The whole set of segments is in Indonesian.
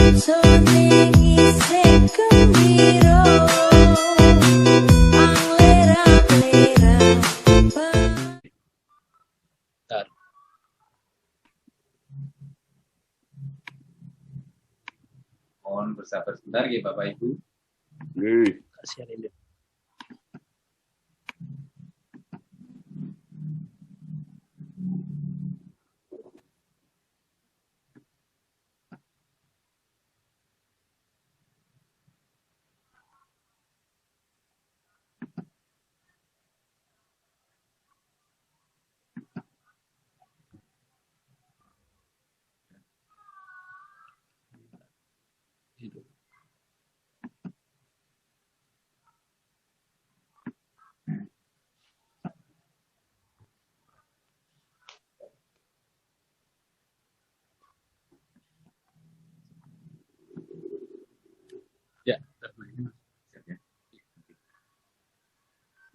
Mohon bersabar sebentar ya Bapak Ibu. Kasihan ini.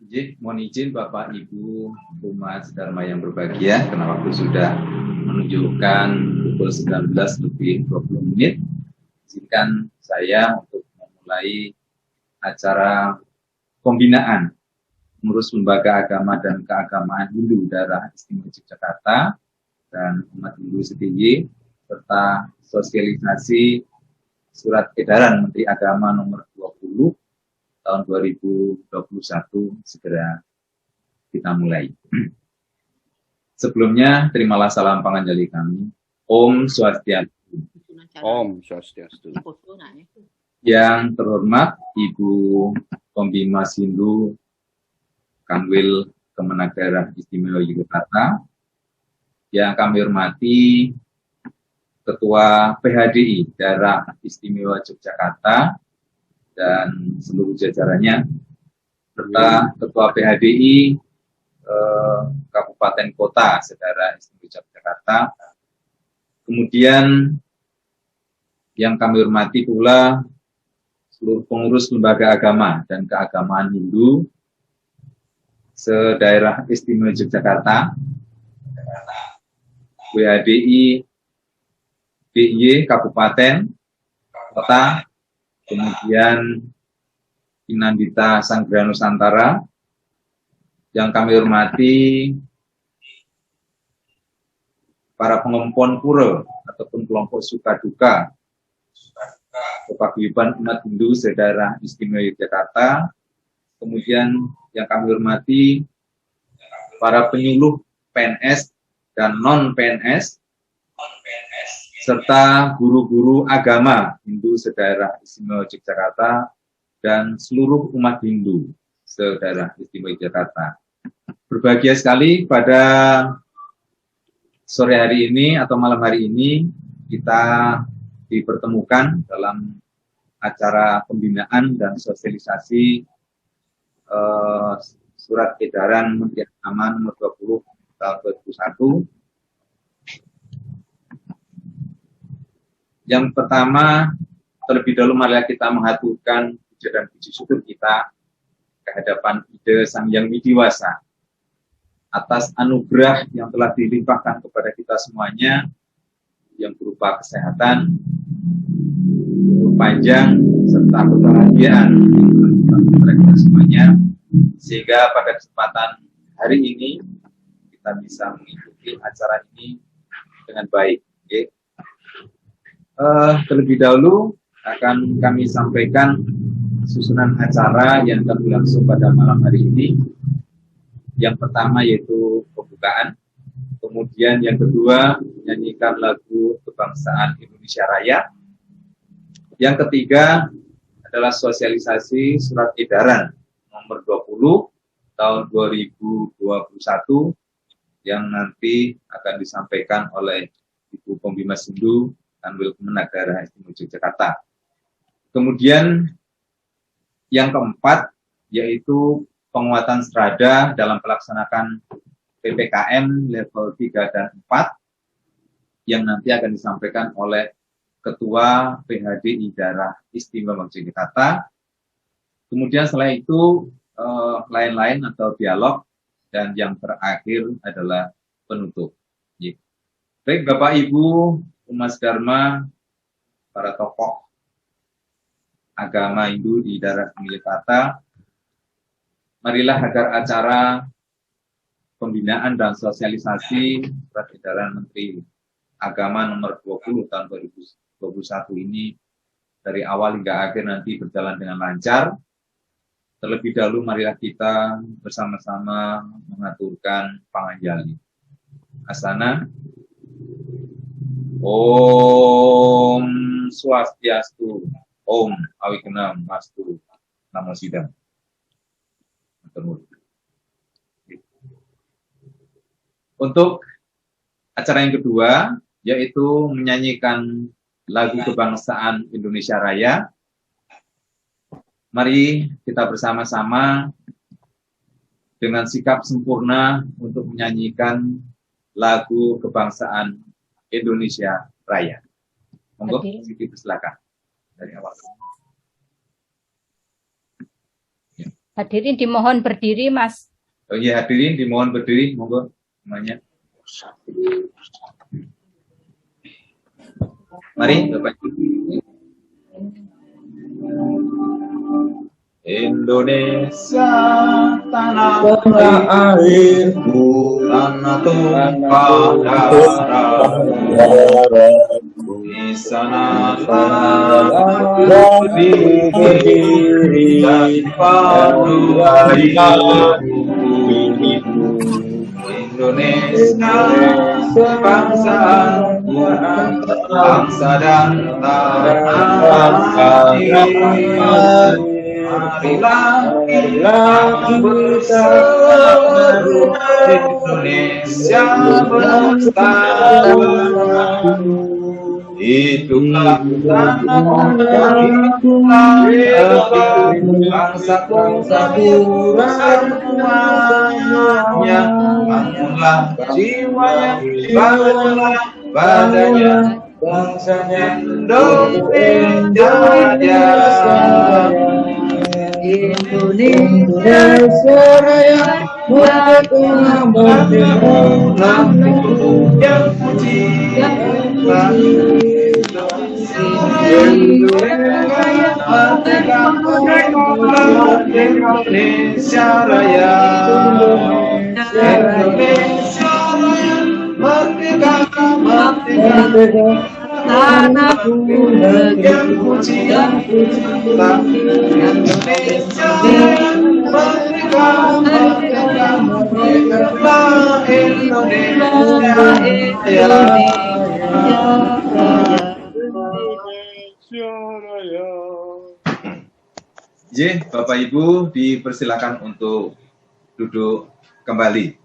Ya, mohon izin Bapak Ibu Umat Dharma yang berbahagia, karena waktu sudah menunjukkan pukul 19:20. Izinkan saya untuk memulai acara pembinaan pengurus lembaga agama dan keagamaan Hindu Daerah Istimewa Yogyakarta dan umat Hindu setinggi, serta sosialisasi Surat Edaran Menteri Agama nomor 20 tahun 2021 segera kita mulai. Sebelumnya, terimalah salam panganjali kami. Om Swastiastu. Om Swastiastu. Yang terhormat Ibu Pembimas Hindu Kanwil Kemenak Daerah Istimewa Yogyakarta, yang kami hormati Ketua PHDI Daerah Istimewa Yogyakarta dan seluruh jajarannya, serta Ketua PHDI Kabupaten Kota Daerah Istimewa Yogyakarta. Kemudian yang kami hormati pula seluruh pengurus lembaga agama dan keagamaan Hindu se-Daerah Istimewa Yogyakarta, WHDI DIY Kabupaten Kota, kemudian Inandita Sanggraha Nusantara. Yang kami hormati para pengompon pura ataupun kelompok suka duka kepaguyuban umat Hindu se-Daerah Istimewa Yogyakarta. Kemudian yang kami hormati para penyuluh PNS dan non-PNS, serta guru-guru agama Hindu se-Daerah Istimewa Yogyakarta dan seluruh umat Hindu se-Daerah Istimewa Yogyakarta. Berbahagia sekali pada sore hari ini atau malam hari ini kita dipertemukan dalam acara pembinaan dan sosialisasi Surat Edaran Menteri Agama nomor 20 tahun 2021. Yang pertama, terlebih dahulu marilah kita mengaturkan puja dan puji syukur kita kehadapan Ida Sang Hyang Widiwasa atas anugerah yang telah dilimpahkan kepada kita semuanya, yang berupa kesehatan, panjang, serta kebahagiaan kepada kita semuanya, sehingga pada kesempatan hari ini kita bisa mengikuti acara ini dengan baik. Okay. Terlebih dahulu akan kami sampaikan susunan acara yang akan berlangsung pada malam hari ini. Yang pertama yaitu pembukaan, kemudian yang kedua menyanyikan lagu kebangsaan Indonesia Raya. Yang ketiga adalah sosialisasi Surat Edaran nomor 20 tahun 2021 yang nanti akan disampaikan oleh Ibu Pembimas Hindu Kanwil Kemenak Daerah Istimewa Yogyakarta. Kemudian yang keempat yaitu penguatan strada dalam pelaksanakan PPKM level 3 dan 4 yang nanti akan disampaikan oleh Ketua PHDI Daerah Istimewa Yogyakarta. Kemudian setelah itu lain-lain atau dialog, dan yang terakhir adalah penutup. Baik Bapak Ibu Umat Dharma, para tokoh agama Hindu di daerah Militata, marilah agar acara pembinaan dan sosialisasi surat edaran Menteri Agama nomor 20 tahun 2021 ini dari awal hingga akhir nanti berjalan dengan lancar. Terlebih dahulu marilah kita bersama-sama mengaturkan panganjali. Asana. Om Swastiastu. Om Awignam Astu. Namo Sidam. Untuk acara yang kedua, yaitu menyanyikan lagu kebangsaan Indonesia Raya. Mari kita bersama-sama dengan sikap sempurna untuk menyanyikan lagu kebangsaan Indonesia Raya. Monggo, Siti silakan dari awal. Hadirin dimohon berdiri, Mas. Oh iya, hadirin dimohon berdiri, monggo semuanya. Mari, Bapak Ibu. Indonesia tanah airku, tanah tumpah darahku, di sana berdiri dan padu Indonesia bangsa dan tanah air. Marilah bersatu Indonesia bersatu. Hiduplah tanah, hiduplah bangsa-bangsa semuanya. Bangunlah jiwanya, bangunlah badannya, bangsanya Indonesia Raya. Indonesia Raya, merdeka, merdeka, yang puji, Indonesia Raya, Indonesia Raya, merdeka, merdeka, tanahku yang puji, Indonesia Raya, merdeka, merdeka, merdeka, Indonesia Raya. J, Bapak Ibu dipersilakan untuk duduk kembali.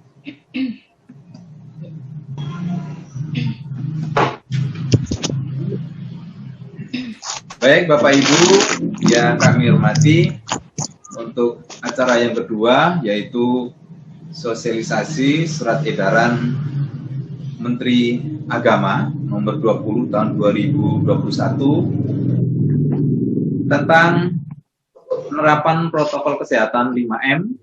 Baik Bapak Ibu yang kami hormati, untuk acara yang kedua yaitu sosialisasi surat edaran Menteri Agama nomor 20 tahun 2021 tentang penerapan protokol kesehatan 5M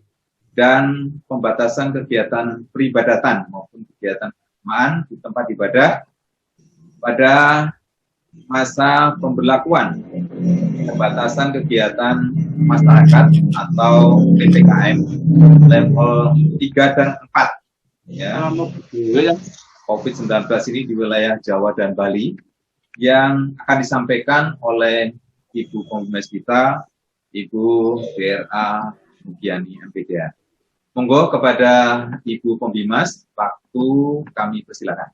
dan pembatasan kegiatan peribadatan maupun kegiatan keagamaan di tempat ibadah pada masa pemberlakuan pembatasan kegiatan masyarakat atau PPKM level 3 dan 4 ya. COVID-19 ini di wilayah Jawa dan Bali yang akan disampaikan oleh Ibu Pembimas kita, Ibu DRA Mugiani MPDA. Monggo kepada Ibu Pembimas, waktu kami persilakan.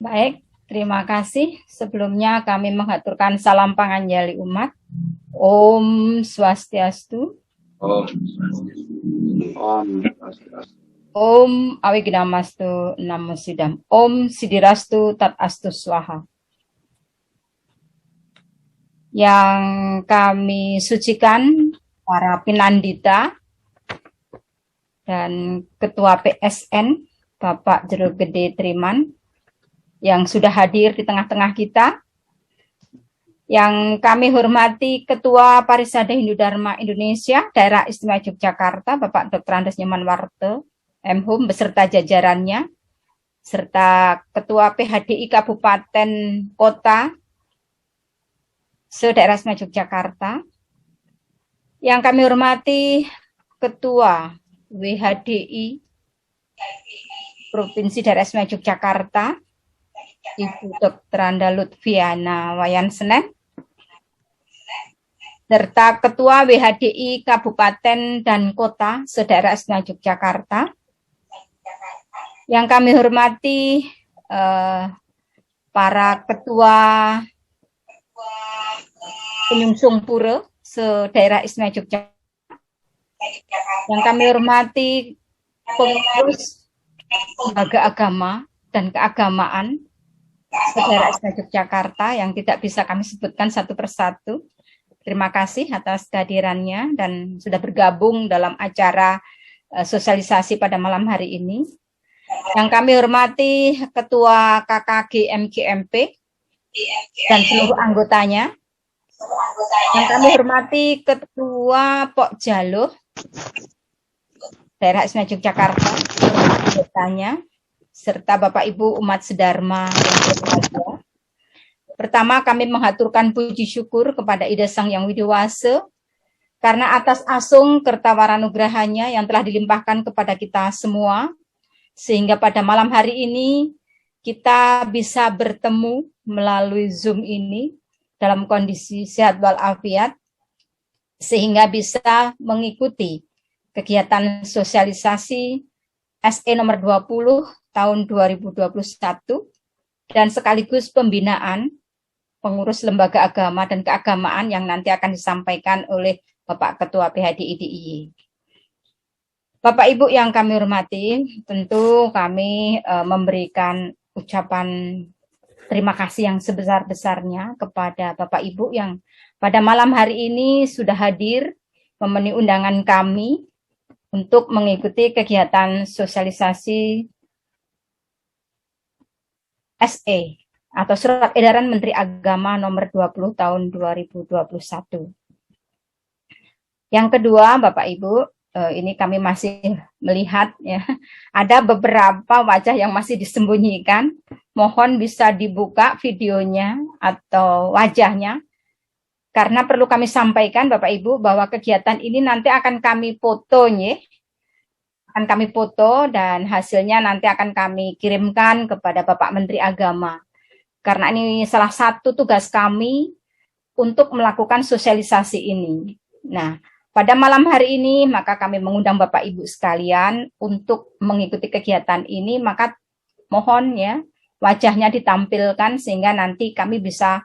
Baik, terima kasih. Sebelumnya kami mengaturkan salam panganjali umat. Om Swastiastu. Om Swastiastu. Om Swastiastu. Om Awignamastu Namo Sidam. Om Sidirastu Tat Astu Swaha. Yang kami sucikan para pinandita dan Ketua PSN Bapak Jero Gede Triman yang sudah hadir di tengah-tengah kita. Yang kami hormati Ketua Parisada Hindu Dharma Indonesia Daerah Istimewa Yogyakarta Bapak Dr. Andes Nyoman Warte, M.Hum beserta jajarannya, serta Ketua PHDI Kabupaten Kota se-Daerah Istimewa Yogyakarta. Yang kami hormati Ketua WHDI Provinsi Daerah Istimewa Yogyakarta, Ibu Dr. Anda Lutfiana Wayan Senen, serta Ketua WHDI Kabupaten dan Kota se-Daerah Istimewa Yogyakarta. Yang kami hormati para Ketua Penyungsung Pura se-Daerah Istimewa Yogyakarta. Yang kami hormati pengurus lembaga agama dan keagamaan se-Daerah Istimewa Yogyakarta yang tidak bisa kami sebutkan satu persatu. Terima kasih atas kehadirannya dan sudah bergabung dalam acara sosialisasi pada malam hari ini. Yang kami hormati Ketua KKG MGMP dan seluruh anggotanya. Yang kami hormati Ketua Pokjaluh Daerah Istimewa Yogyakarta, anggotanya, serta Bapak Ibu umat sedharma yang berbahagia. Pertama, kami mengaturkan puji syukur kepada Ida Sang Yang Widi Wase karena atas asung kertawaranugahanya yang telah dilimpahkan kepada kita semua, sehingga pada malam hari ini kita bisa bertemu melalui Zoom ini dalam kondisi sehat walafiat, sehingga bisa mengikuti kegiatan sosialisasi SE nomor 20 tahun 2021 dan sekaligus pembinaan pengurus lembaga agama dan keagamaan yang nanti akan disampaikan oleh Bapak Ketua PHDI DIY. Bapak Ibu yang kami hormati, tentu kami memberikan ucapan terima kasih yang sebesar-besarnya kepada Bapak Ibu yang pada malam hari ini sudah hadir memenuhi undangan kami untuk mengikuti kegiatan sosialisasi SE atau Surat Edaran Menteri Agama nomor 20 tahun 2021. Yang kedua, Bapak Ibu, ini kami masih melihat ya, ada beberapa wajah yang masih disembunyikan. Mohon bisa dibuka videonya atau wajahnya. Karena perlu kami sampaikan Bapak Ibu bahwa kegiatan ini nanti akan kami foto ya. Akan kami foto dan hasilnya nanti akan kami kirimkan kepada Bapak Menteri Agama. Karena ini salah satu tugas kami untuk melakukan sosialisasi ini. Nah, pada malam hari ini maka kami mengundang Bapak Ibu sekalian untuk mengikuti kegiatan ini, maka mohon ya wajahnya ditampilkan sehingga nanti kami bisa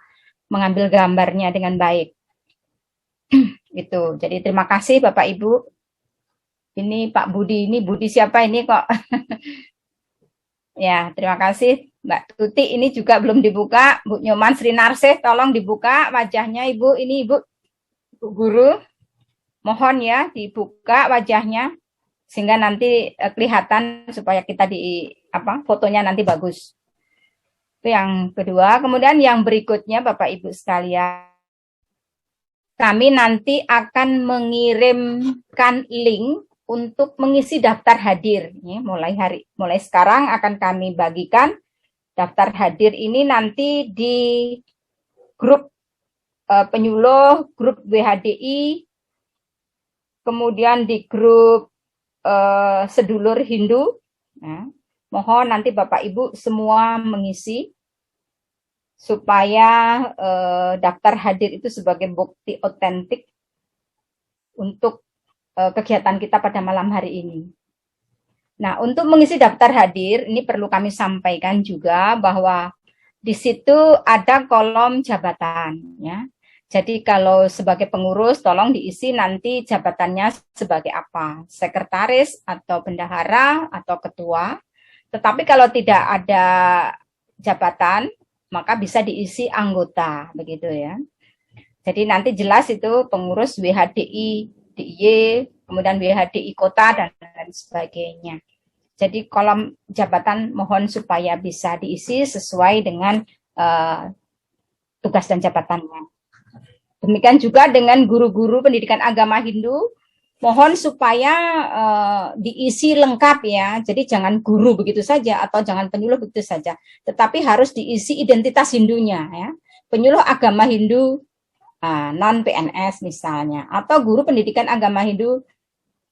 mengambil gambarnya dengan baik. Itu. Jadi terima kasih Bapak Ibu. Ini Pak Budi, ini Budi siapa ini kok? Ya, terima kasih Mbak Tuti, ini juga belum dibuka. Bu Nyoman Sri Narsih, tolong dibuka wajahnya Ibu. Ini Ibu Guru. Mohon ya dibuka wajahnya sehingga nanti kelihatan supaya kita fotonya nanti bagus. Itu yang kedua. Kemudian yang berikutnya Bapak Ibu sekalian, kami nanti akan mengirimkan link untuk mengisi daftar hadir. Ya, mulai sekarang akan kami bagikan daftar hadir ini nanti di grup penyuluh, grup WHDI, kemudian di grup sedulur Hindu. Nah, mohon nanti Bapak Ibu semua mengisi supaya daftar hadir itu sebagai bukti otentik untuk kegiatan kita pada malam hari ini. Nah, untuk mengisi daftar hadir, ini perlu kami sampaikan juga bahwa di situ ada kolom jabatan. Ya. Jadi kalau sebagai pengurus, tolong diisi nanti jabatannya sebagai apa? Sekretaris atau bendahara atau ketua. Tetapi kalau tidak ada jabatan, maka bisa diisi anggota, begitu ya. Jadi nanti jelas itu pengurus WHDI, DIY, kemudian WHDI Kota, dan lain sebagainya. Jadi kolom jabatan mohon supaya bisa diisi sesuai dengan tugas dan jabatannya. Demikian juga dengan guru-guru pendidikan agama Hindu, mohon supaya diisi lengkap ya. Jadi jangan guru begitu saja atau jangan penyuluh begitu saja, tetapi harus diisi identitas Hindunya ya. Penyuluh agama Hindu non PNS misalnya, atau guru pendidikan agama Hindu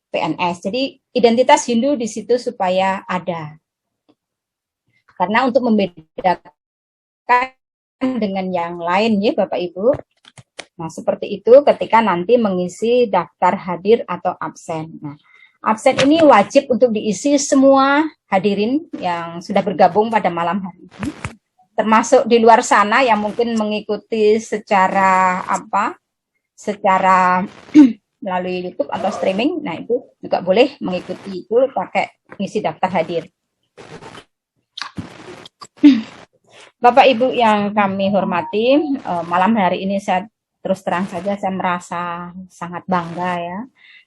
PNS. Jadi identitas Hindu di situ supaya ada. Karena untuk membedakan dengan yang lain ya Bapak Ibu. Nah, seperti itu ketika nanti mengisi daftar hadir atau absen. Nah, absen ini wajib untuk diisi semua hadirin yang sudah bergabung pada malam hari ini. Termasuk di luar sana yang mungkin mengikuti secara melalui YouTube atau streaming. Nah, itu juga boleh mengikuti itu pakai mengisi daftar hadir. Bapak Ibu yang kami hormati, malam hari ini saya terus terang saja saya merasa sangat bangga ya.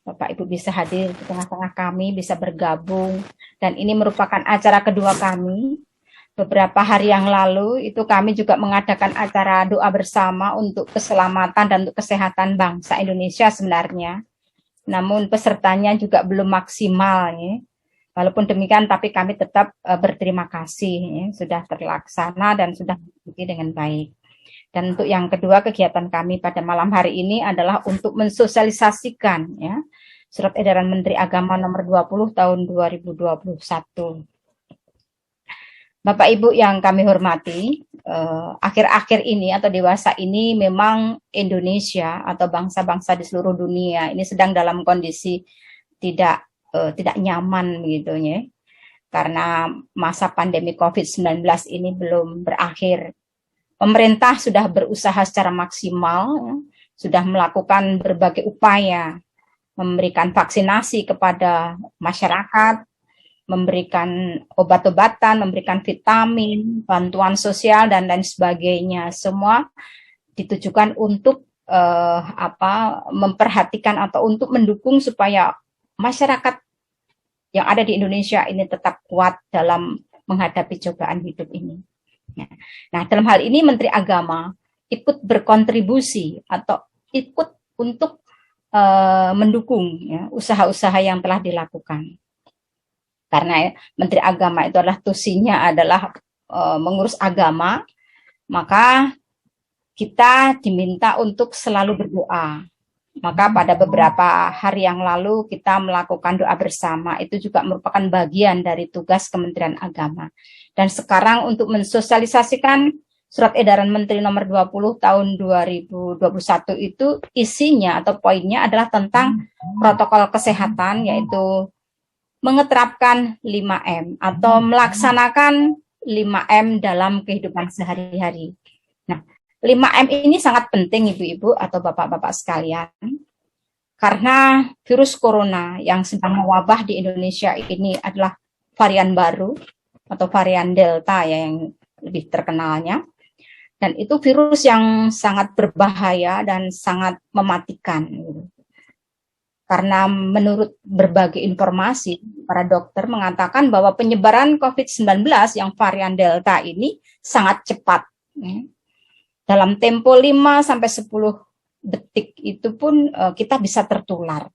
Bapak Ibu bisa hadir di tengah-tengah kami, bisa bergabung. Dan ini merupakan acara kedua kami. Beberapa hari yang lalu itu kami juga mengadakan acara doa bersama untuk keselamatan dan untuk kesehatan bangsa Indonesia sebenarnya. Namun pesertanya juga belum maksimal ya. Walaupun demikian tapi kami tetap berterima kasih ya, sudah terlaksana dan sudah diikuti dengan baik. Dan untuk yang kedua kegiatan kami pada malam hari ini adalah untuk mensosialisasikan ya Surat Edaran Menteri Agama nomor 20 tahun 2021. Bapak Ibu yang kami hormati, akhir-akhir ini atau dewasa ini memang Indonesia atau bangsa-bangsa di seluruh dunia ini sedang dalam kondisi tidak nyaman begitu ya. Karena masa pandemi COVID-19 ini belum berakhir. Pemerintah sudah berusaha secara maksimal, sudah melakukan berbagai upaya, memberikan vaksinasi kepada masyarakat, memberikan obat-obatan, memberikan vitamin, bantuan sosial, dan lain sebagainya. Semua ditujukan untuk memperhatikan atau untuk mendukung supaya masyarakat yang ada di Indonesia ini tetap kuat dalam menghadapi cobaan hidup ini. Nah, dalam hal ini Menteri Agama ikut berkontribusi atau ikut untuk mendukung ya, usaha-usaha yang telah dilakukan. Karena Menteri Agama itu adalah tusinya adalah mengurus agama, maka kita diminta untuk selalu berdoa. Maka pada beberapa hari yang lalu kita melakukan doa bersama, itu juga merupakan bagian dari tugas Kementerian Agama. Dan sekarang untuk mensosialisasikan Surat Edaran Menteri nomor 20 tahun 2021 itu isinya atau poinnya adalah tentang protokol kesehatan, yaitu mengeterapkan 5M atau melaksanakan 5M dalam kehidupan sehari-hari. Nah, 5M ini sangat penting Ibu-ibu atau Bapak-bapak sekalian, karena virus corona yang sedang mewabah di Indonesia ini adalah varian baru atau varian Delta ya, yang lebih terkenalnya. Dan itu virus yang sangat berbahaya dan sangat mematikan. Karena menurut berbagai informasi, para dokter mengatakan bahwa penyebaran COVID-19 yang varian Delta ini sangat cepat. Dalam tempo 5-10 detik itu pun kita bisa tertular.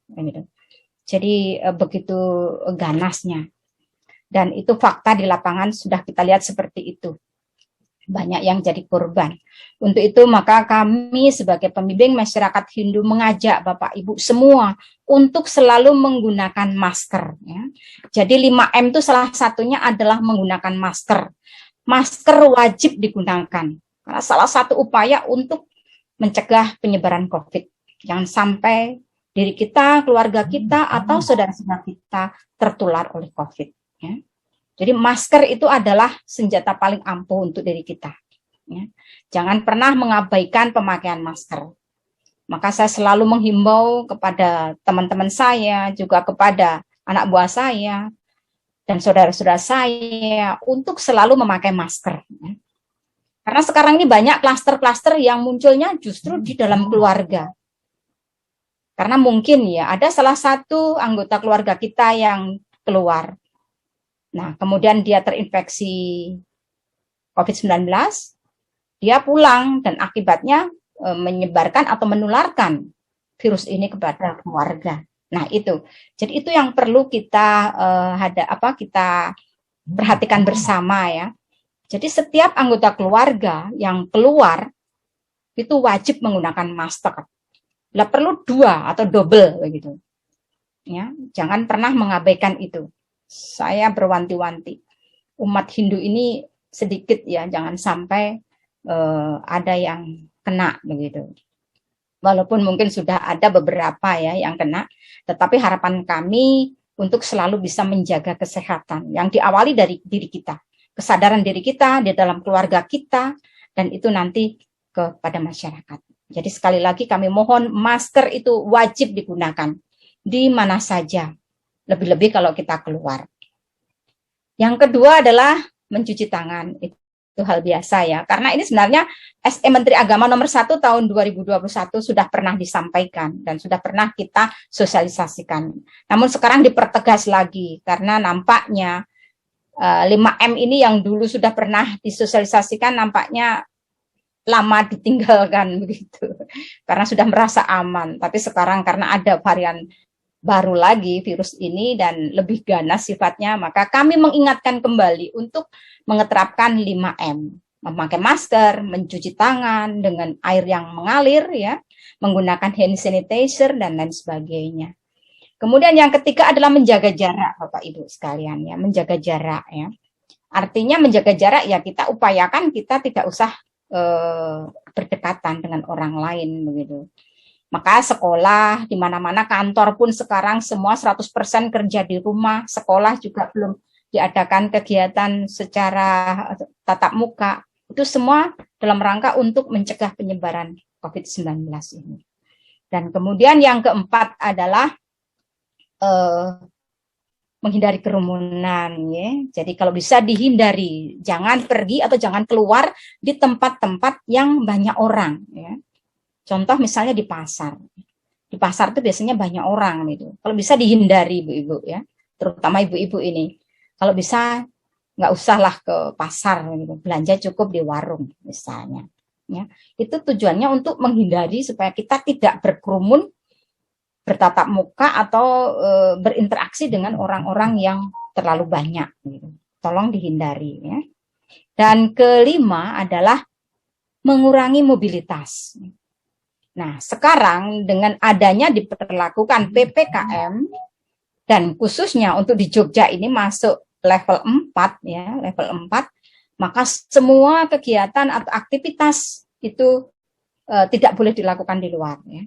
Jadi begitu ganasnya. Dan itu fakta di lapangan sudah kita lihat seperti itu. Banyak yang jadi korban. Untuk itu maka kami sebagai pembimbing masyarakat Hindu mengajak Bapak Ibu semua untuk selalu menggunakan masker. Ya. Jadi 5M itu salah satunya adalah menggunakan masker. Masker wajib digunakan. Karena salah satu upaya untuk mencegah penyebaran COVID. Jangan sampai diri kita, keluarga kita, atau saudara-saudara kita tertular oleh COVID. Ya. Jadi masker itu adalah senjata paling ampuh untuk diri kita. Ya. Jangan pernah mengabaikan pemakaian masker. Maka saya selalu menghimbau kepada teman-teman saya, juga kepada anak buah saya, dan saudara-saudara saya untuk selalu memakai masker. Ya. Karena sekarang ini banyak klaster-klaster yang munculnya justru di dalam keluarga. Karena mungkin ya ada salah satu anggota keluarga kita yang keluar. Nah, kemudian dia terinfeksi COVID-19, dia pulang dan akibatnya menyebarkan atau menularkan virus ini kepada keluarga. Nah, itu. Jadi itu yang perlu kita kita perhatikan bersama ya. Jadi setiap anggota keluarga yang keluar itu wajib menggunakan masker. Lah perlu 2 atau double begitu. Ya, jangan pernah mengabaikan itu. Saya berwanti-wanti. Umat Hindu ini sedikit ya, jangan sampai ada yang kena begitu. Walaupun mungkin sudah ada beberapa ya yang kena, tetapi harapan kami untuk selalu bisa menjaga kesehatan yang diawali dari diri kita, kesadaran diri kita di dalam keluarga kita, dan itu nanti kepada masyarakat. Jadi sekali lagi kami mohon masker itu wajib digunakan di mana saja, lebih-lebih kalau kita keluar. Yang kedua adalah mencuci tangan. Itu hal biasa ya, karena ini sebenarnya SE Menteri Agama nomor 1 tahun 2021 sudah pernah disampaikan dan sudah pernah kita sosialisasikan. Namun sekarang dipertegas lagi karena nampaknya 5M ini yang dulu sudah pernah disosialisasikan nampaknya lama ditinggalkan begitu. Karena sudah merasa aman, tapi sekarang karena ada varian baru lagi virus ini dan lebih ganas sifatnya, maka kami mengingatkan kembali untuk mengeterapkan 5M, memakai masker, mencuci tangan dengan air yang mengalir ya, menggunakan hand sanitizer dan lain sebagainya. Kemudian yang ketiga adalah menjaga jarak, Bapak Ibu sekalian ya, menjaga jarak ya. Artinya menjaga jarak ya kita upayakan kita tidak usah berdekatan dengan orang lain begitu. Maka sekolah di mana-mana, kantor pun sekarang semua 100% kerja di rumah, sekolah juga belum diadakan kegiatan secara tatap muka. Itu semua dalam rangka untuk mencegah penyebaran COVID-19 ini. Dan kemudian yang keempat adalah menghindari kerumunan ya. Jadi kalau bisa dihindari, jangan pergi atau jangan keluar di tempat-tempat yang banyak orang ya. Contoh misalnya di pasar. Di pasar itu biasanya banyak orang gitu. Kalau bisa dihindari ibu-ibu ya, terutama ibu-ibu ini. Kalau bisa nggak usahlah ke pasar gitu. Belanja cukup di warung misalnya. Ya, itu tujuannya untuk menghindari supaya kita tidak berkerumun, bertatap muka atau berinteraksi dengan orang-orang yang terlalu banyak. Gitu. Tolong dihindari ya. Dan kelima adalah mengurangi mobilitas. Nah, sekarang dengan adanya diperlakukan PPKM dan khususnya untuk di Jogja ini masuk level 4 ya, level 4, maka semua kegiatan atau aktivitas itu tidak boleh dilakukan di luar ya.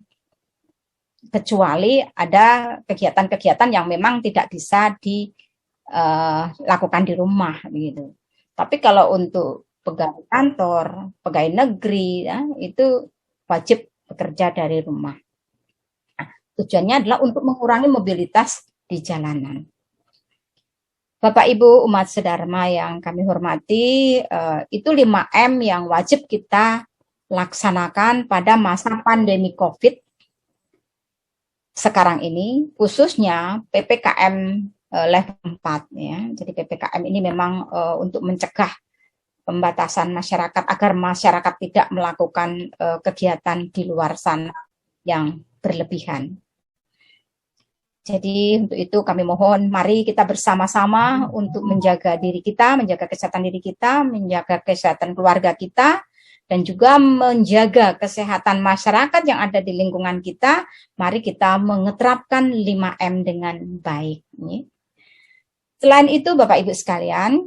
Kecuali ada kegiatan-kegiatan yang memang tidak bisa dilakukan di rumah begitu. Tapi kalau untuk pegawai kantor, pegawai negeri ya, itu wajib bekerja dari rumah. Nah, tujuannya adalah untuk mengurangi mobilitas di jalanan. Bapak Ibu umat sedharma yang kami hormati, itu 5M yang wajib kita laksanakan pada masa pandemi COVID sekarang ini, khususnya PPKM level 4 ya. Jadi PPKM ini memang untuk mencegah pembatasan masyarakat agar masyarakat tidak melakukan kegiatan di luar sana yang berlebihan. Jadi untuk itu kami mohon mari kita bersama-sama untuk menjaga diri kita, menjaga kesehatan diri kita, menjaga kesehatan keluarga kita, dan juga menjaga kesehatan masyarakat yang ada di lingkungan kita. Mari kita mengeterapkan 5M dengan baik. Selain itu Bapak Ibu sekalian,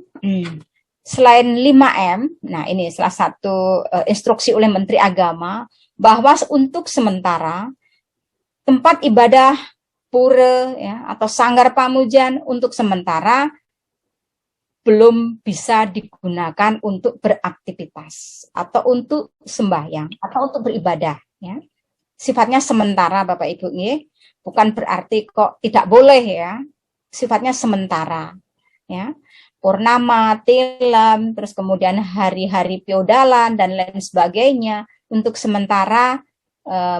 selain 5M, nah ini salah satu instruksi oleh Menteri Agama, bahwa untuk sementara tempat ibadah pura ya, atau sanggar pamujan untuk sementara belum bisa digunakan untuk beraktivitas atau untuk sembahyang atau untuk beribadah. Ya. Sifatnya sementara Bapak Ibu, bukan berarti kok tidak boleh ya, sifatnya sementara. Ya. Purnama, tilam, terus kemudian hari-hari feodalan dan lain sebagainya untuk sementara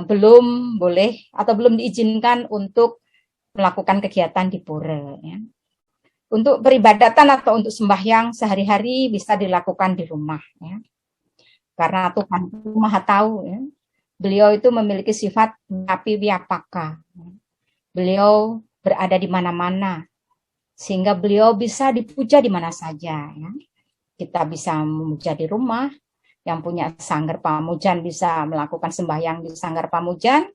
belum boleh atau belum diizinkan untuk melakukan kegiatan di pura. Ya. Untuk peribadatan atau untuk sembahyang sehari-hari bisa dilakukan di rumah. Ya. Karena Tuhan itu Maha Tahu. Ya. Beliau itu memiliki sifat nyapi wiapaka. beliau berada di mana-mana, sehingga beliau bisa dipuja di mana saja. Ya. Kita bisa memuja di rumah, yang punya sanggar pamujan bisa melakukan sembahyang di sanggar pamujan,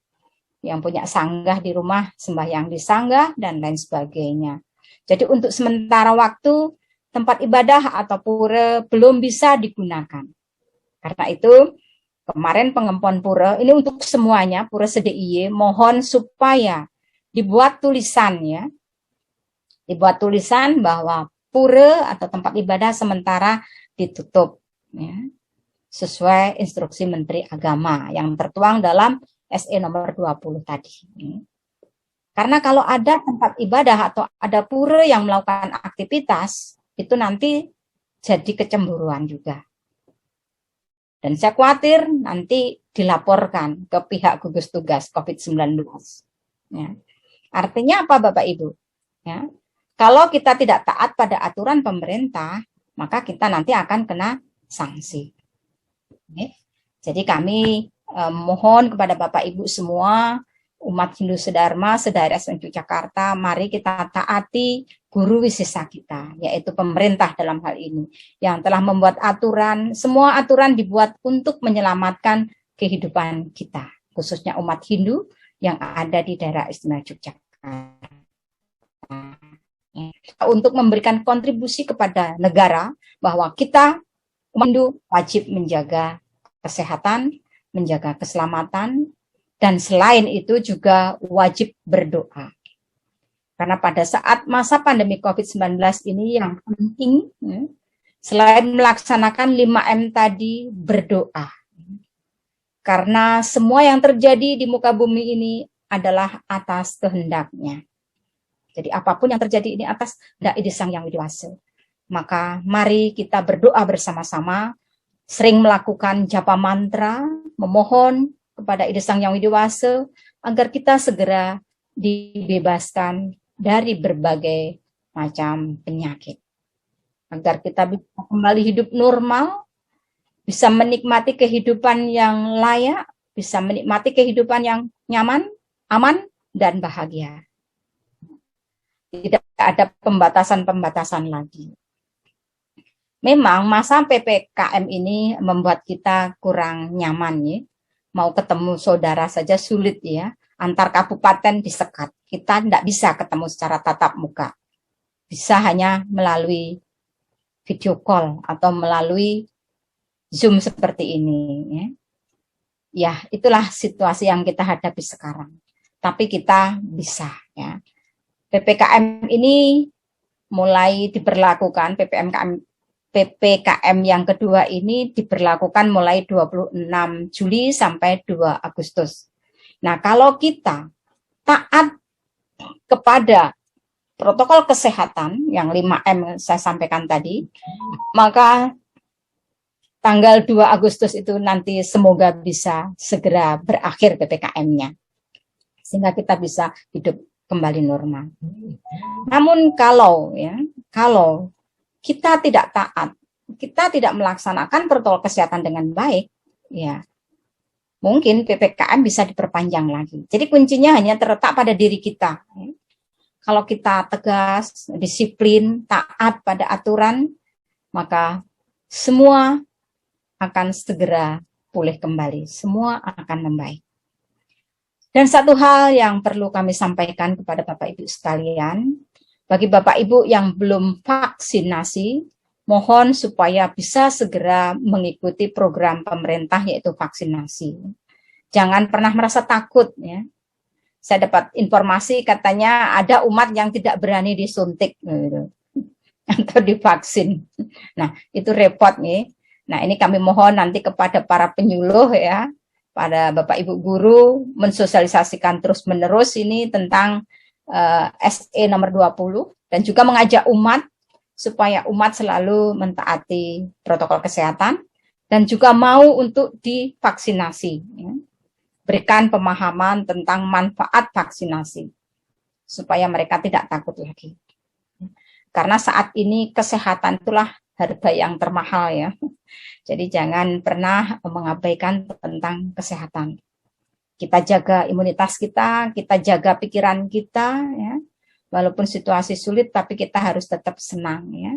yang punya sanggah di rumah sembahyang di sanggah, dan lain sebagainya. Jadi untuk sementara waktu, tempat ibadah atau pura belum bisa digunakan. Karena itu, kemarin pengempuan pura, ini untuk semuanya, pura SDIY, mohon supaya dibuat tulisan ya, dibuat tulisan bahwa pura atau tempat ibadah sementara ditutup ya, sesuai instruksi Menteri Agama yang tertuang dalam SE nomor 20 tadi. Karena kalau ada tempat ibadah atau ada pura yang melakukan aktivitas, itu nanti jadi kecemburuan juga. Dan saya khawatir nanti dilaporkan ke pihak gugus tugas COVID-19. Ya. Artinya apa Bapak Ibu? Ya. Kalau kita tidak taat pada aturan pemerintah, maka kita nanti akan kena sanksi. Ya. Jadi kami mohon kepada Bapak Ibu semua, umat Hindu Sedharma, sedaerah Jakarta, mari kita taati guru wisesa kita, yaitu pemerintah dalam hal ini, yang telah membuat aturan, semua aturan dibuat untuk menyelamatkan kehidupan kita, khususnya umat Hindu yang ada di daerah istimewa Yogyakarta. Untuk memberikan kontribusi kepada negara, bahwa kita, umat Hindu, wajib menjaga kesehatan, menjaga keselamatan, dan selain itu juga wajib berdoa. Karena pada saat masa pandemi COVID-19 ini yang penting, selain melaksanakan 5M tadi, berdoa. Karena semua yang terjadi di muka bumi ini adalah atas kehendaknya. Jadi apapun yang terjadi ini atas kehendak Ide Sang Yang Widi Wasa. Maka mari kita berdoa bersama-sama, sering melakukan japa mantra, memohon kepada Ide Sang Yang Widi Wasa agar kita segera dibebaskan dari berbagai macam penyakit. Agar kita bisa kembali hidup normal, bisa menikmati kehidupan yang layak, bisa menikmati kehidupan yang nyaman, aman, dan bahagia. Tidak ada pembatasan-pembatasan lagi. Memang masa PPKM ini membuat kita kurang nyaman ya. Mau ketemu saudara saja sulit ya. Antar kabupaten disekat. Kita tidak bisa ketemu secara tatap muka. Bisa hanya melalui video call atau melalui Zoom seperti ini. Ya, itulah situasi yang kita hadapi sekarang. Tapi kita bisa ya. PPKM ini mulai diberlakukan, PPKM yang kedua ini diberlakukan mulai 26 Juli sampai 2 Agustus. Nah, kalau kita taat kepada protokol kesehatan yang 5M saya sampaikan tadi, maka tanggal 2 Agustus itu nanti semoga bisa segera berakhir PPKM-nya. Sehingga kita bisa hidup kembali normal. Namun kalau kita tidak taat, kita tidak melaksanakan protokol kesehatan dengan baik, ya mungkin PPKM bisa diperpanjang lagi. Jadi kuncinya hanya terletak pada diri kita. Kalau kita tegas, disiplin, taat pada aturan, maka semua akan segera pulih kembali. Semua akan membaik. Dan satu hal yang perlu kami sampaikan kepada Bapak Ibu sekalian, bagi Bapak Ibu yang belum vaksinasi, mohon supaya bisa segera mengikuti program pemerintah yaitu vaksinasi. Jangan pernah merasa takut ya. Saya dapat informasi katanya ada umat yang tidak berani disuntik gitu, atau divaksin. Nah, itu repot nih. Nah, ini kami mohon nanti kepada para penyuluh ya, pada Bapak Ibu guru mensosialisasikan terus-menerus ini tentang SE nomor 20 dan juga mengajak umat supaya umat selalu mentaati protokol kesehatan dan juga mau untuk divaksinasi. Ya. Berikan pemahaman tentang manfaat vaksinasi supaya mereka tidak takut lagi. Karena saat ini kesehatan itulah harga yang termahal ya. Jadi jangan pernah mengabaikan tentang kesehatan. kita jaga imunitas kita jaga pikiran kita, ya. Walaupun situasi sulit, tapi kita harus tetap senang, ya.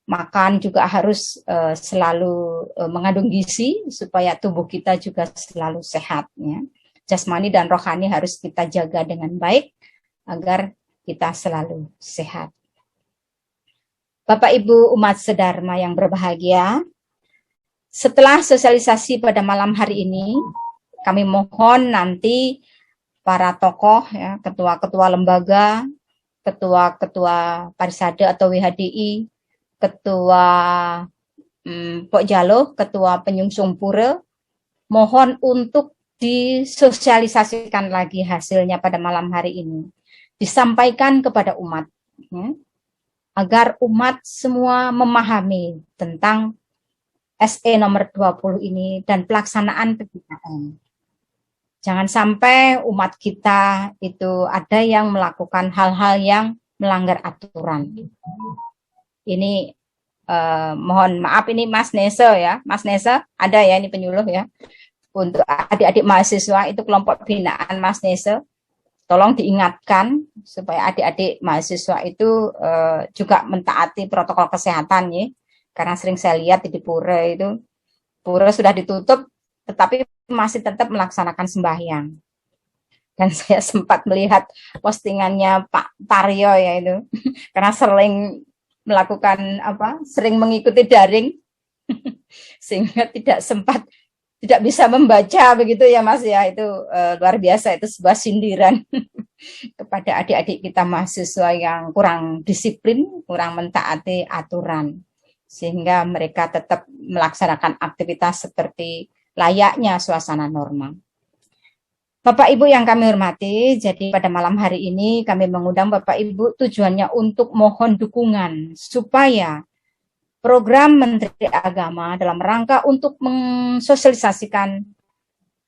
Makan juga harus selalu mengandung gizi supaya tubuh kita juga selalu sehat, ya. Jasmani dan rohani harus kita jaga dengan baik agar kita selalu sehat. Bapak Ibu umat sedharma yang berbahagia, setelah sosialisasi pada malam hari ini, kami mohon nanti para tokoh, ya, ketua-ketua lembaga, ketua-ketua Parisada atau WHDI, ketua Pokjalo, ketua Penyungsung Pura, mohon untuk disosialisasikan lagi hasilnya pada malam hari ini, disampaikan kepada umat, ya, agar umat semua memahami tentang SE nomor 20 ini dan pelaksanaan PPKM. Jangan sampai umat kita itu ada yang melakukan hal-hal yang melanggar aturan. Ini mohon maaf, ini Mas Nesa, ya. Mas Nesa, ada ya ini penyuluh, ya. Untuk adik-adik mahasiswa itu kelompok binaan Mas Nesa. Tolong diingatkan supaya adik-adik mahasiswa itu juga mentaati protokol kesehatan, ya. Karena sering saya lihat di Pura itu, Pura sudah ditutup, tetapi masih tetap melaksanakan sembahyang. Dan saya sempat melihat postingannya Pak Taryo, ya itu, karena sering melakukan sering mengikuti daring, sehingga tidak bisa membaca begitu ya Mas, ya. Itu luar biasa, itu sebuah sindiran kepada adik-adik kita mahasiswa yang kurang disiplin, kurang mentaati aturan, sehingga mereka tetap melaksanakan aktivitas seperti layaknya suasana normal. Bapak Ibu yang kami hormati, jadi pada malam hari ini kami mengundang Bapak Ibu tujuannya untuk mohon dukungan supaya program Menteri Agama dalam rangka untuk mensosialisasikan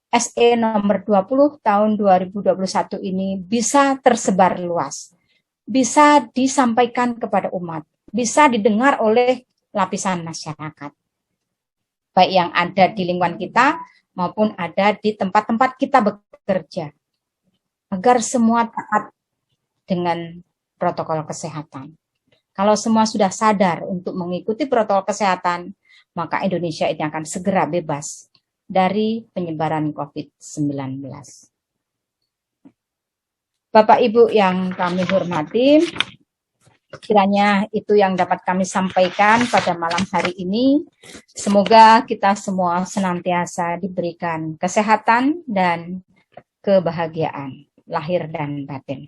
SE nomor 20 tahun 2021 ini bisa tersebar luas, bisa disampaikan kepada umat, bisa didengar oleh lapisan masyarakat, baik yang ada di lingkungan kita maupun ada di tempat-tempat kita bekerja, agar semua taat dengan protokol kesehatan. Kalau semua sudah sadar untuk mengikuti protokol kesehatan, maka Indonesia ini akan segera bebas dari penyebaran COVID-19. Bapak Ibu yang kami hormati, kiranya itu yang dapat kami sampaikan pada malam hari ini. Semoga kita semua senantiasa diberikan kesehatan dan kebahagiaan lahir dan batin.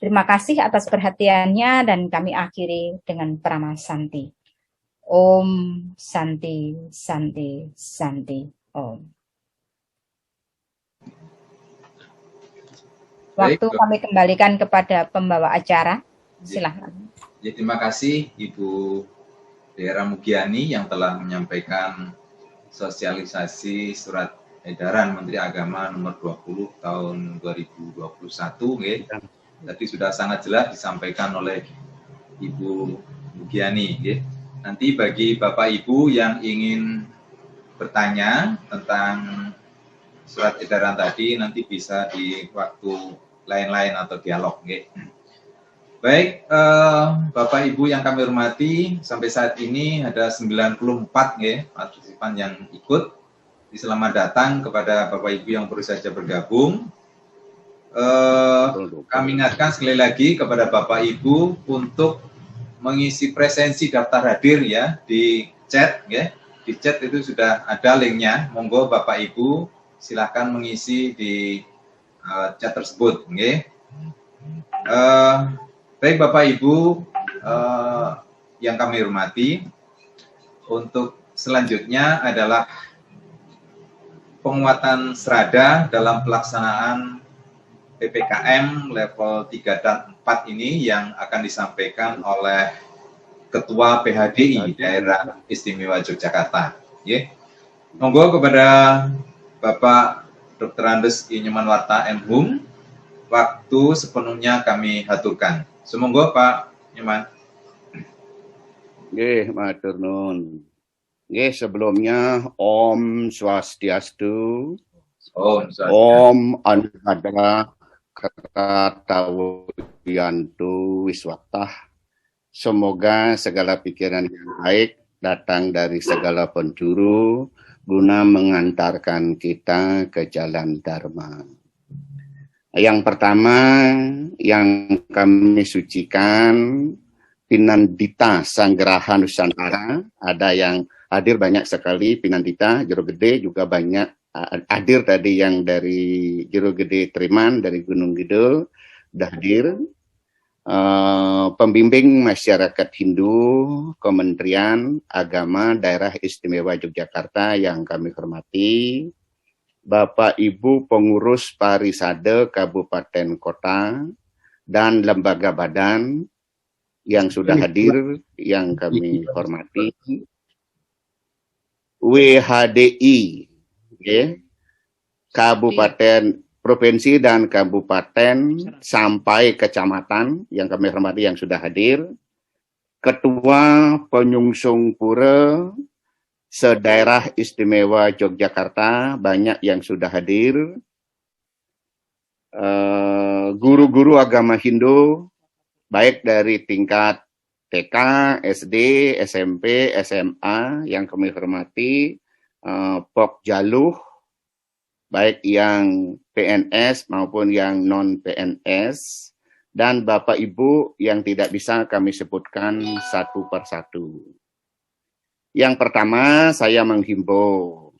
Terima kasih atas perhatiannya dan kami akhiri dengan Prama Santi. Om Santi, Santi, Santi, Om. Waktu kami kembalikan kepada pembawa acara. Silakan. Ya, terima kasih Ibu Daerah Mugiani yang telah menyampaikan sosialisasi surat edaran Menteri Agama nomor 20 tahun 2021, nggih. Tadi sudah sangat jelas disampaikan oleh Ibu Mugiani, nggih. Nanti bagi Bapak Ibu yang ingin bertanya tentang surat edaran tadi nanti bisa di waktu lain-lain atau dialog, nggih. Baik, Bapak Ibu yang kami hormati, sampai saat ini ada 94 ya, partisipan yang ikut. Selamat datang kepada Bapak Ibu yang baru saja bergabung. Kami ingatkan sekali lagi kepada Bapak Ibu untuk mengisi presensi daftar hadir ya di chat ya. Di chat itu sudah ada linknya. Monggo Bapak Ibu silahkan mengisi di chat tersebut. Okay. Baik Bapak Ibu yang kami hormati, untuk selanjutnya adalah penguatan serada dalam pelaksanaan PPKM level 3 dan 4 ini yang akan disampaikan oleh Ketua PHDI Daerah Istimewa Yogyakarta. Monggo kepada Bapak Dr. Andes I. Nyomanwarta M.Hum, waktu sepenuhnya kami haturkan. Semoga Pak Nyoman. Nggih, matur nuwun. Nggih, sebelumnya Om Swastiastu, Oh, Swastiastu. Om Anada Kratawiyantu Wiswatah. Semoga segala pikiran yang baik datang dari segala penjuru guna mengantarkan kita ke jalan Dharma. Yang pertama yang kami sucikan Pinandita Sanggraha Nusantara. Ada yang hadir banyak sekali, Pinandita, Jero Gede juga banyak hadir tadi, yang dari Jero Gede Triman, dari Gunung Kidul, sudah hadir. Pembimbing masyarakat Hindu, Kementerian Agama Daerah Istimewa Yogyakarta yang kami hormati, Bapak Ibu pengurus Parisade Kabupaten Kota dan lembaga badan yang sudah hadir yang kami hormati, WHDI, Kabupaten, Provinsi dan Kabupaten sampai Kecamatan yang kami hormati yang sudah hadir, Ketua Penyungsung Pura Sedaerah Istimewa Yogyakarta banyak yang sudah hadir, guru-guru agama Hindu baik dari tingkat TK, SD, SMP, SMA yang kami hormati, Pok Jaluh, baik yang PNS maupun yang non-PNS, dan Bapak Ibu yang tidak bisa kami sebutkan satu persatu. Yang pertama saya menghimbau,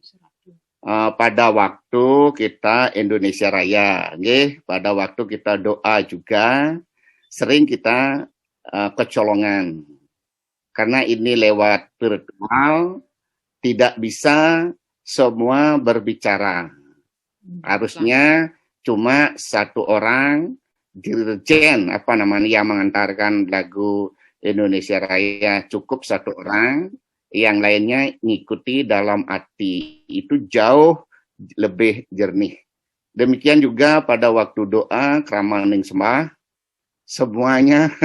pada waktu kita Indonesia Raya, pada waktu kita doa juga, sering kita kecolongan. Karena ini lewat virtual, tidak bisa semua berbicara. Harusnya cuma satu orang dirjen yang mengantarkan lagu Indonesia Raya, cukup satu orang, yang lainnya ngikuti dalam arti itu jauh lebih jernih. Demikian juga pada waktu doa Kramaning Sembah, semuanya